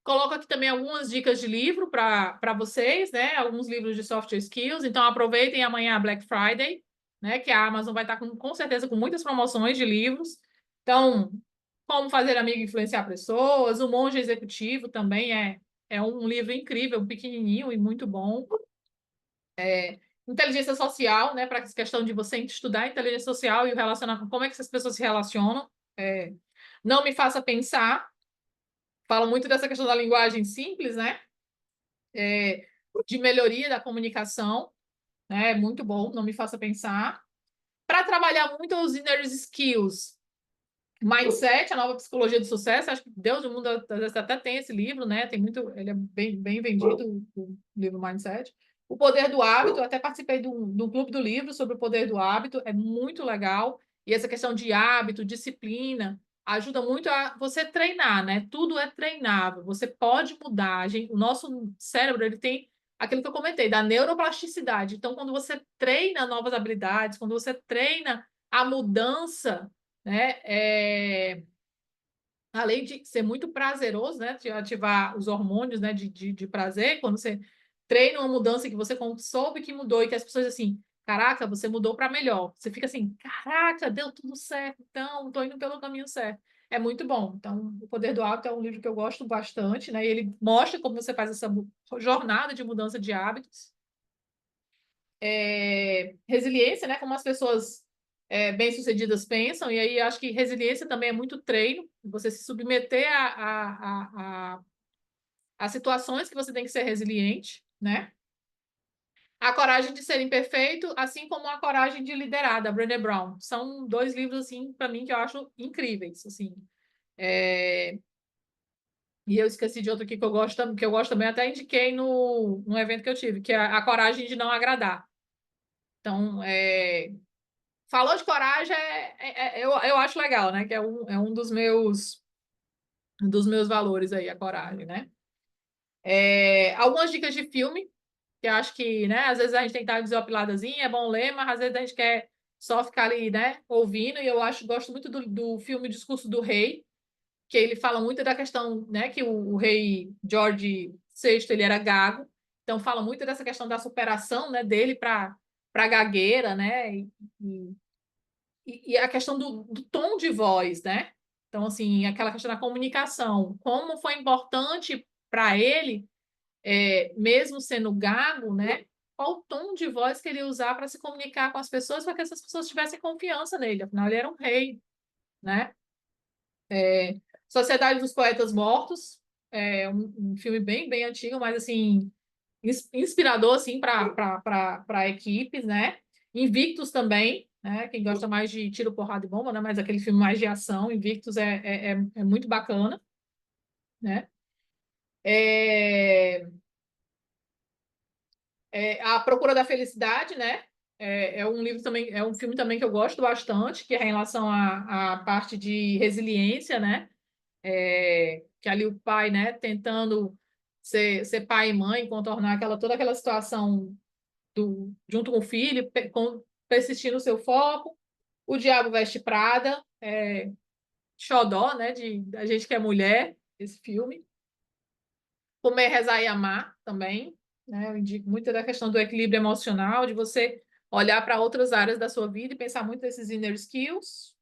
coloco aqui também algumas dicas de livro para vocês, né? Alguns livros de software skills. Então, aproveitem amanhã a Black Friday, né? Que a Amazon vai estar com certeza com muitas promoções de livros. Então, Como Fazer Amigo e Influenciar Pessoas, O Monge Executivo também é um livro incrível, pequenininho e muito bom. Inteligência Social, né? Para essa questão de você estudar inteligência social e relacionar com como é que essas pessoas se relacionam. Não Me Faça Pensar. Fala muito dessa questão da linguagem simples, né? De melhoria da comunicação, né? Muito bom, Não Me Faça Pensar. Para trabalhar muito os inner skills, Mindset, a nova psicologia do sucesso, acho que Deus do mundo até tem esse livro, né? Tem muito, ele é bem vendido, o livro Mindset. O Poder do Hábito, eu até participei do clube do livro sobre o poder do hábito, é muito legal. E essa questão de hábito, disciplina, ajuda muito a você treinar, né? Tudo é treinável, você pode mudar. O nosso cérebro, ele tem aquilo que eu comentei, da neuroplasticidade. Então, quando você treina novas habilidades, quando você treina a mudança, né? Além de ser muito prazeroso, né? De ativar os hormônios, né? De prazer, quando você treina uma mudança que você soube que mudou e que as pessoas assim, caraca, você mudou para melhor. Você fica assim, caraca, deu tudo certo, então estou indo pelo caminho certo. É muito bom. Então, O Poder do Hábito é um livro que eu gosto bastante, né? E ele mostra como você faz essa jornada de mudança de hábitos. Resiliência, né? Como as pessoas bem-sucedidas pensam, e aí acho que resiliência também é muito treino, você se submeter a situações que você tem que ser resiliente, né? A Coragem de Ser Imperfeito, assim como A Coragem de Liderar, da Brené Brown. São dois livros, assim, para mim, que eu acho incríveis, assim. E eu esqueci de outro aqui que eu gosto também, até indiquei no evento que eu tive, que é A Coragem de Não Agradar. Então, falou de coragem, eu acho legal, né? Que é um dos meus valores aí, a coragem, né? Algumas dicas de filme, que eu acho que, né? Às vezes a gente tem que estar desopiladazinha, é bom ler, mas às vezes a gente quer só ficar ali, né? Ouvindo, e gosto muito do filme Discurso do Rei, que ele fala muito da questão, né? Que o rei George VI, ele era gago, então fala muito dessa questão da superação, né? Dele para gagueira, né? E a questão do tom de voz, né? Então, assim, aquela questão da comunicação, como foi importante para ele, mesmo sendo gago, né? Qual o tom de voz que ele ia usar para se comunicar com as pessoas, para que essas pessoas tivessem confiança nele, afinal, ele era um rei, né? Sociedade dos Poetas Mortos, um filme bem antigo, mas, assim, inspirador, assim, para equipes, né? Invictus também, né? Quem gosta mais de tiro, porrada e bomba, né? Mas aquele filme mais de ação, Invictus é muito bacana, né? A Procura da Felicidade, né? É um livro também, é um filme também que eu gosto bastante, que é em relação à parte de resiliência, né? Que ali o pai, né, tentando ser pai e mãe, contornar toda aquela situação junto com o filho, persistir no seu foco. O Diabo Veste Prada, xodó, né, da gente que é mulher, esse filme. Comer, Rezar e Amar também, né, eu indico muito da questão do equilíbrio emocional, de você olhar para outras áreas da sua vida e pensar muito nesses inner skills.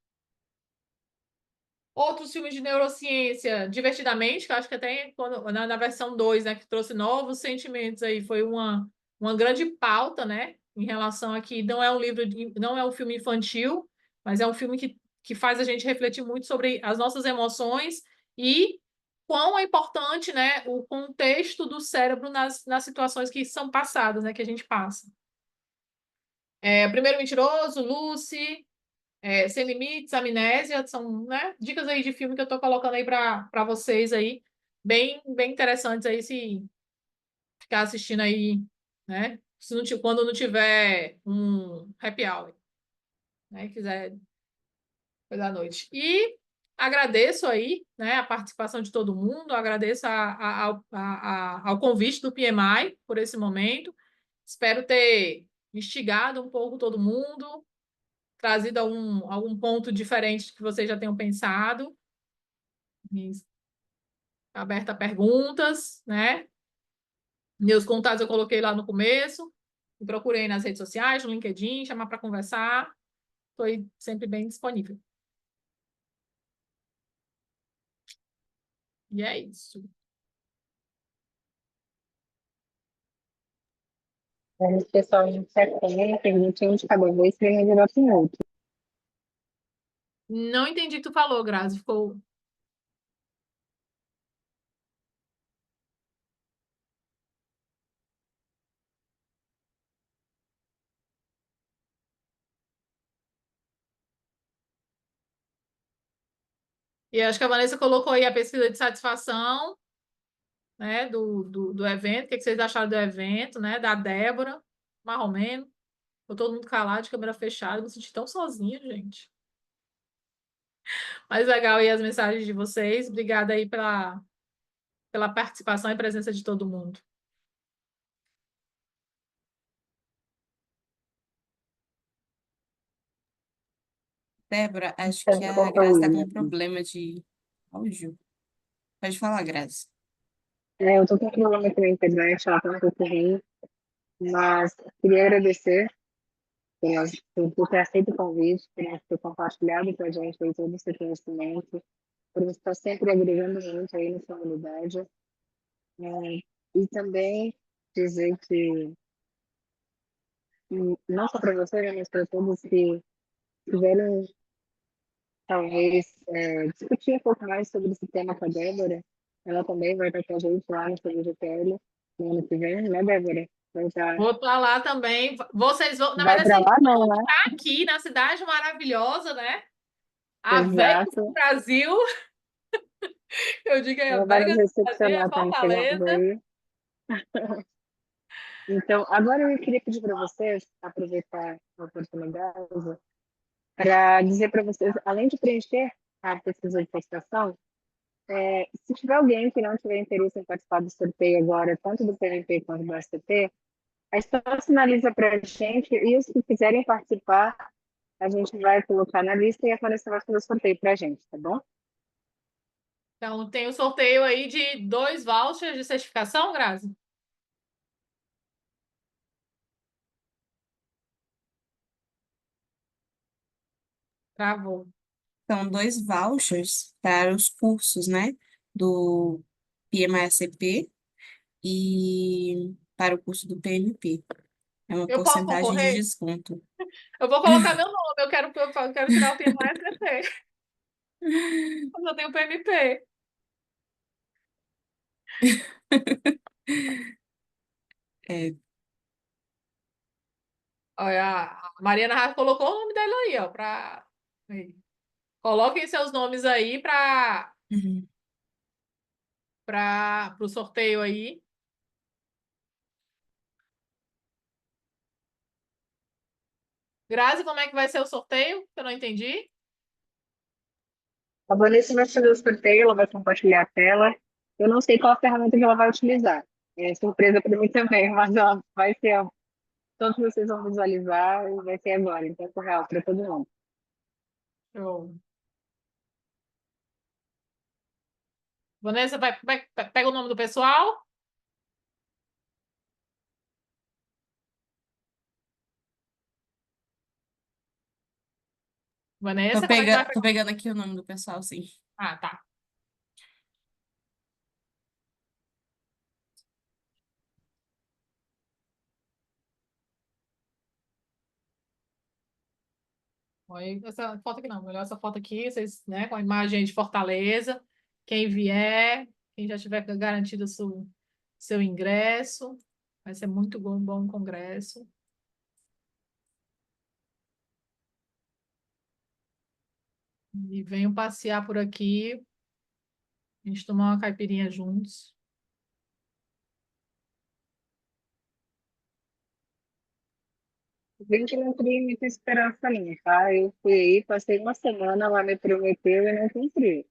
Outros filmes de neurociência, Divertidamente, que eu acho que até na versão 2, né, que trouxe novos sentimentos aí, foi uma grande pauta, né, em relação a que não é um livro, não é um filme infantil, mas é um filme que faz a gente refletir muito sobre as nossas emoções e quão é importante, né, o contexto do cérebro nas situações que são passadas, né, que a gente passa. Primeiro Mentiroso, Lucy, Sem Limites, Amnésia, são, né, dicas aí de filme que eu tô colocando aí para vocês aí, bem, bem interessantes aí, se ficar assistindo aí, né, se não, quando não tiver um happy hour, né, quiser coisa da noite. E agradeço aí, né, a participação de todo mundo, agradeço ao convite do PMI por esse momento. Espero ter instigado um pouco todo mundo, trazido algum ponto diferente que vocês já tenham pensado. Aberta a perguntas, né? Meus contatos eu coloquei lá no começo. Me procurei nas redes sociais, no LinkedIn, chamar para conversar. Estou sempre bem disponível. E é isso. O pessoal não sequer permite um de cada vez que ele direto em outro. Não entendi o que tu falou, Grazi. Ficou. E acho que a Vanessa colocou aí a pesquisa de satisfação, né, do evento. O que vocês acharam do evento, né? Da Débora, mais ou menos. Ficou todo mundo calado, de câmera fechada. Me senti tão sozinha, gente. Mas legal aí as mensagens de vocês. Obrigada aí pela participação e presença de todo mundo. Débora, acho Então, que a qual Grazi está com foi? um problema de áudio. Pode falar, Grazi. Eu tô com um problema aqui na internet, ela tá um pouco ruim, mas queria agradecer por ter aceito o convite, por ter compartilhado com a gente aí todo o seu conhecimento, por você estar sempre agregando muito aí na sua comunidade. E também dizer que, não só para você, né, mas para todos que tiveram, talvez, discutir um pouco mais sobre esse tema com a Débora, ela também vai estar com a gente lá no seu GPL no ano que vem, né, Débora? Vai estar... Vou para lá também. Vocês vão, na Vai verdade, para vocês lá, vão não, né? estar aqui na cidade maravilhosa, né? A Vegas do Exato. Brasil. Eu digo aí, a Ela vai nos Vegas do Brasil é recepcionar quando chegamos Fortaleza. aí. Então, agora eu queria pedir para vocês, aproveitar a oportunidade, para dizer para vocês, além de preencher a pesquisa de participação, se tiver alguém que não tiver interesse em participar do sorteio agora, tanto do PMP quanto do STP, aí só sinaliza para a gente e os que quiserem participar, a gente vai colocar na lista e a Vanessa vai fazer o sorteio para a gente, tá bom? Então, tem o sorteio aí de 2 vouchers de certificação, Grazi? Travou. São 2 vouchers para os cursos, né? Do PMACP e para o curso do PMP. É uma Eu posso porcentagem de concorrer? desconto. Eu vou colocar meu nome. Eu quero tirar o PMI-STP. Mas eu tenho o PMP. É, Olha, a Mariana Rafa colocou o nome dela aí, ó. Coloquem seus nomes aí uhum. para o sorteio aí. Grazi, como é que vai ser o sorteio? Eu não entendi. A Vanessa vai fazer o sorteio, ela vai compartilhar a tela. Eu não sei qual a ferramenta que ela vai utilizar. É surpresa para mim também, mas ela vai ser, todos vocês vão visualizar e vai ser agora, em tempo real, para todo mundo. Show. Vanessa, pega o nome do pessoal. Vanessa, como é que vai Tô pegar? pegando aqui o nome do pessoal, sim. Ah, tá. Olha essa foto aqui não, melhor essa foto aqui, vocês, né, com a imagem de Fortaleza. Quem vier, quem já tiver garantido o seu ingresso, vai ser muito bom o congresso. E venham passear por aqui, a gente tomar uma caipirinha juntos. Gente, não criei muita esperança não, tá? Eu fui aí, passei uma semana, ela me prometeu e não cumpriu.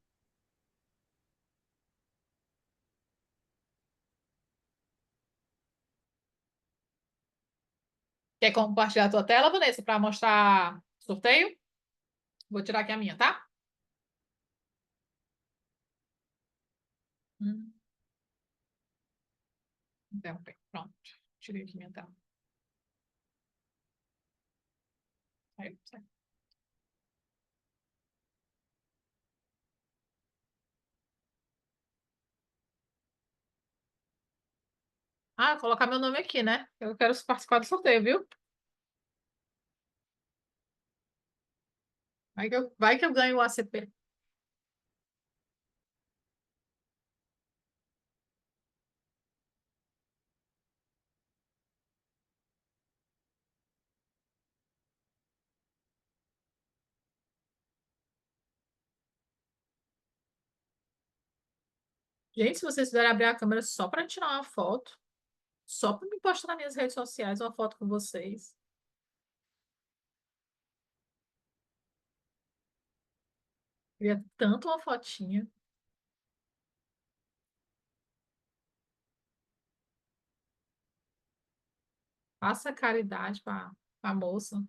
Quer compartilhar a tua tela, Vanessa, para mostrar o sorteio? Vou tirar aqui a minha, tá? Hum, interromper. Pronto. Tirei aqui minha tela. Aí, sai. Ah, vou colocar meu nome aqui, né? Eu quero participar do sorteio, viu? Vai que eu ganho o ACP. Gente, se vocês puderem abrir a câmera só para tirar uma foto, só para me postar nas minhas redes sociais uma foto com vocês. Queria tanto uma fotinha. Faça caridade para a moça.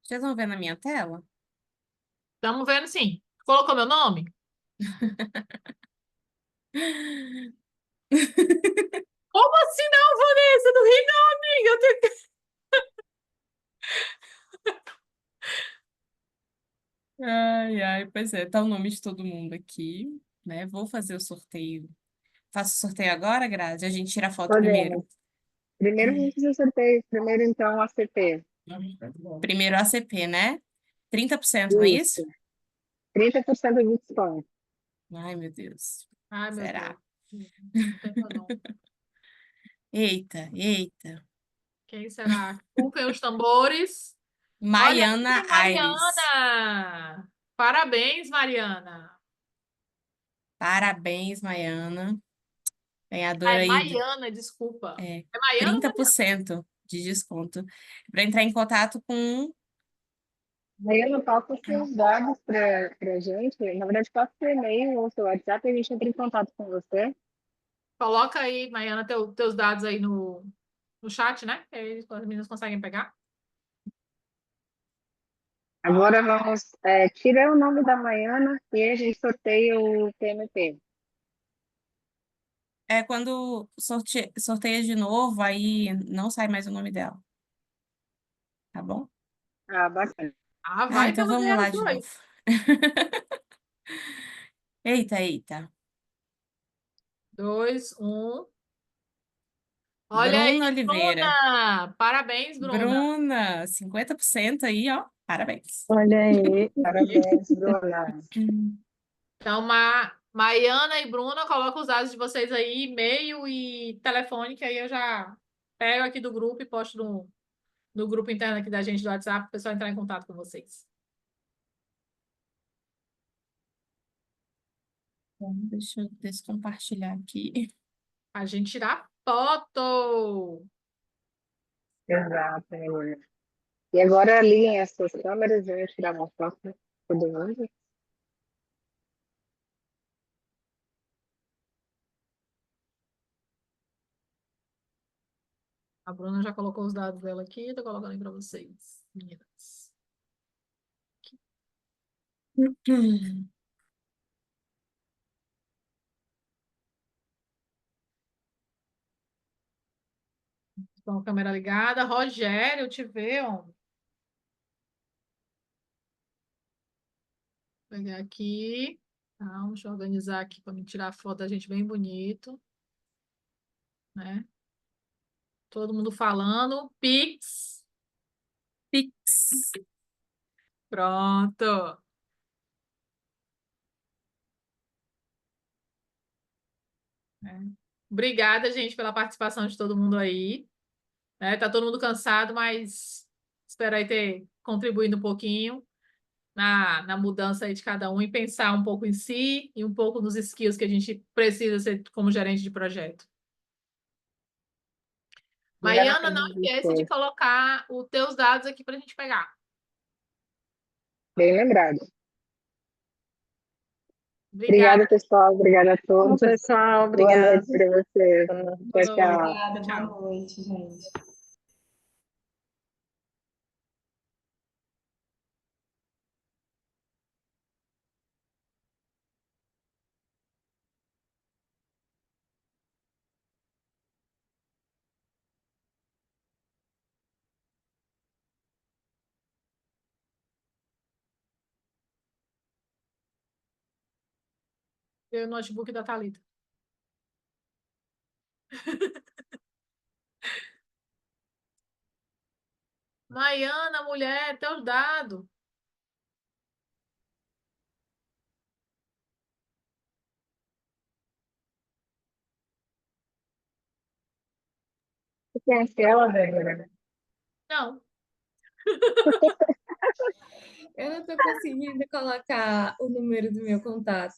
Vocês vão ver na minha tela? Estamos vendo, sim. Colocou meu nome? Como assim não, Vanessa? Não ri não, amiga. Ai, ai, pois é, tá o nome de todo mundo aqui, né? Vou fazer o sorteio. Faço o sorteio agora, Grazi? A gente tira a foto primeiro. Podemos. Primeiro vamos fazer o sorteio, primeiro então a CP. Primeiro a ACP, né? 30%, não é isso? Isso. 30% de desconto. Ai, meu Deus. Ai, meu Será? Deus. Não tem não. Eita, eita. Quem será? Rufem os tambores. Olha Maiana aí, Aires. Mariana! Parabéns, Mariana. Parabéns, Maiana. Ah, Ganhadora é aí de Maiana, desculpa. é, É Maiana ou Mariana? 30% de desconto. Para entrar em contato com. Aí eu não passo os seus dados para gente. Na verdade, passa o seu e-mail ou seu WhatsApp e a gente entra em contato com você. Coloca aí, Maiana, teus dados aí no chat, né? Que aí as meninas conseguem pegar. Agora vamos tirar o nome da Maiana e a gente sorteia o PMP. É quando sorteia de novo, aí não sai mais o nome dela. Tá bom? Ah, bacana. Ah, Ah, vai que então ela vamos ganha lá os de novo. dois. Eita, eita. 2, 1. Olha aí, Bruna Oliveira. Bruna! Parabéns, Bruna. Bruna, 50% aí, ó. Parabéns. Olha aí. Parabéns, Bruna. Então, Maiana e Bruna, coloca os dados de vocês aí, e-mail e telefone, que aí eu já pego aqui do grupo e posto no grupo interno aqui da gente do WhatsApp, para o pessoal entrar em contato com vocês. Então, deixa eu descompartilhar aqui. A gente tirar foto! Exato, menina. E agora liguem as suas câmeras e vamos tirar uma foto de todo mundo. A Bruna já colocou os dados dela aqui, estou colocando aí para vocês, meninas. Com a câmera ligada. Rogério, te vê, ó. Vou pegar aqui. Tá, deixa eu organizar aqui para me tirar a foto da gente bem bonito, né? Todo mundo falando. Pix. Pix. Pronto. Obrigada, gente, pela participação de todo mundo aí. Tá todo mundo cansado, mas espero aí ter contribuído um pouquinho na mudança aí de cada um e pensar um pouco em si e um pouco nos skills que a gente precisa ser como gerente de projeto. Mariana, não esqueça de colocar os teus dados aqui para a gente pegar. Bem lembrado. Obrigada. Obrigada, pessoal. Obrigada a Bom, todos. pessoal, Boa obrigada. noite para vocês. Tchau, tchau. Obrigada, boa Tchau. noite, gente. O notebook da Thalita. Maiana, mulher, teus dados. Tem aquela, velho. Não. Eu não estou conseguindo colocar o número do meu contato.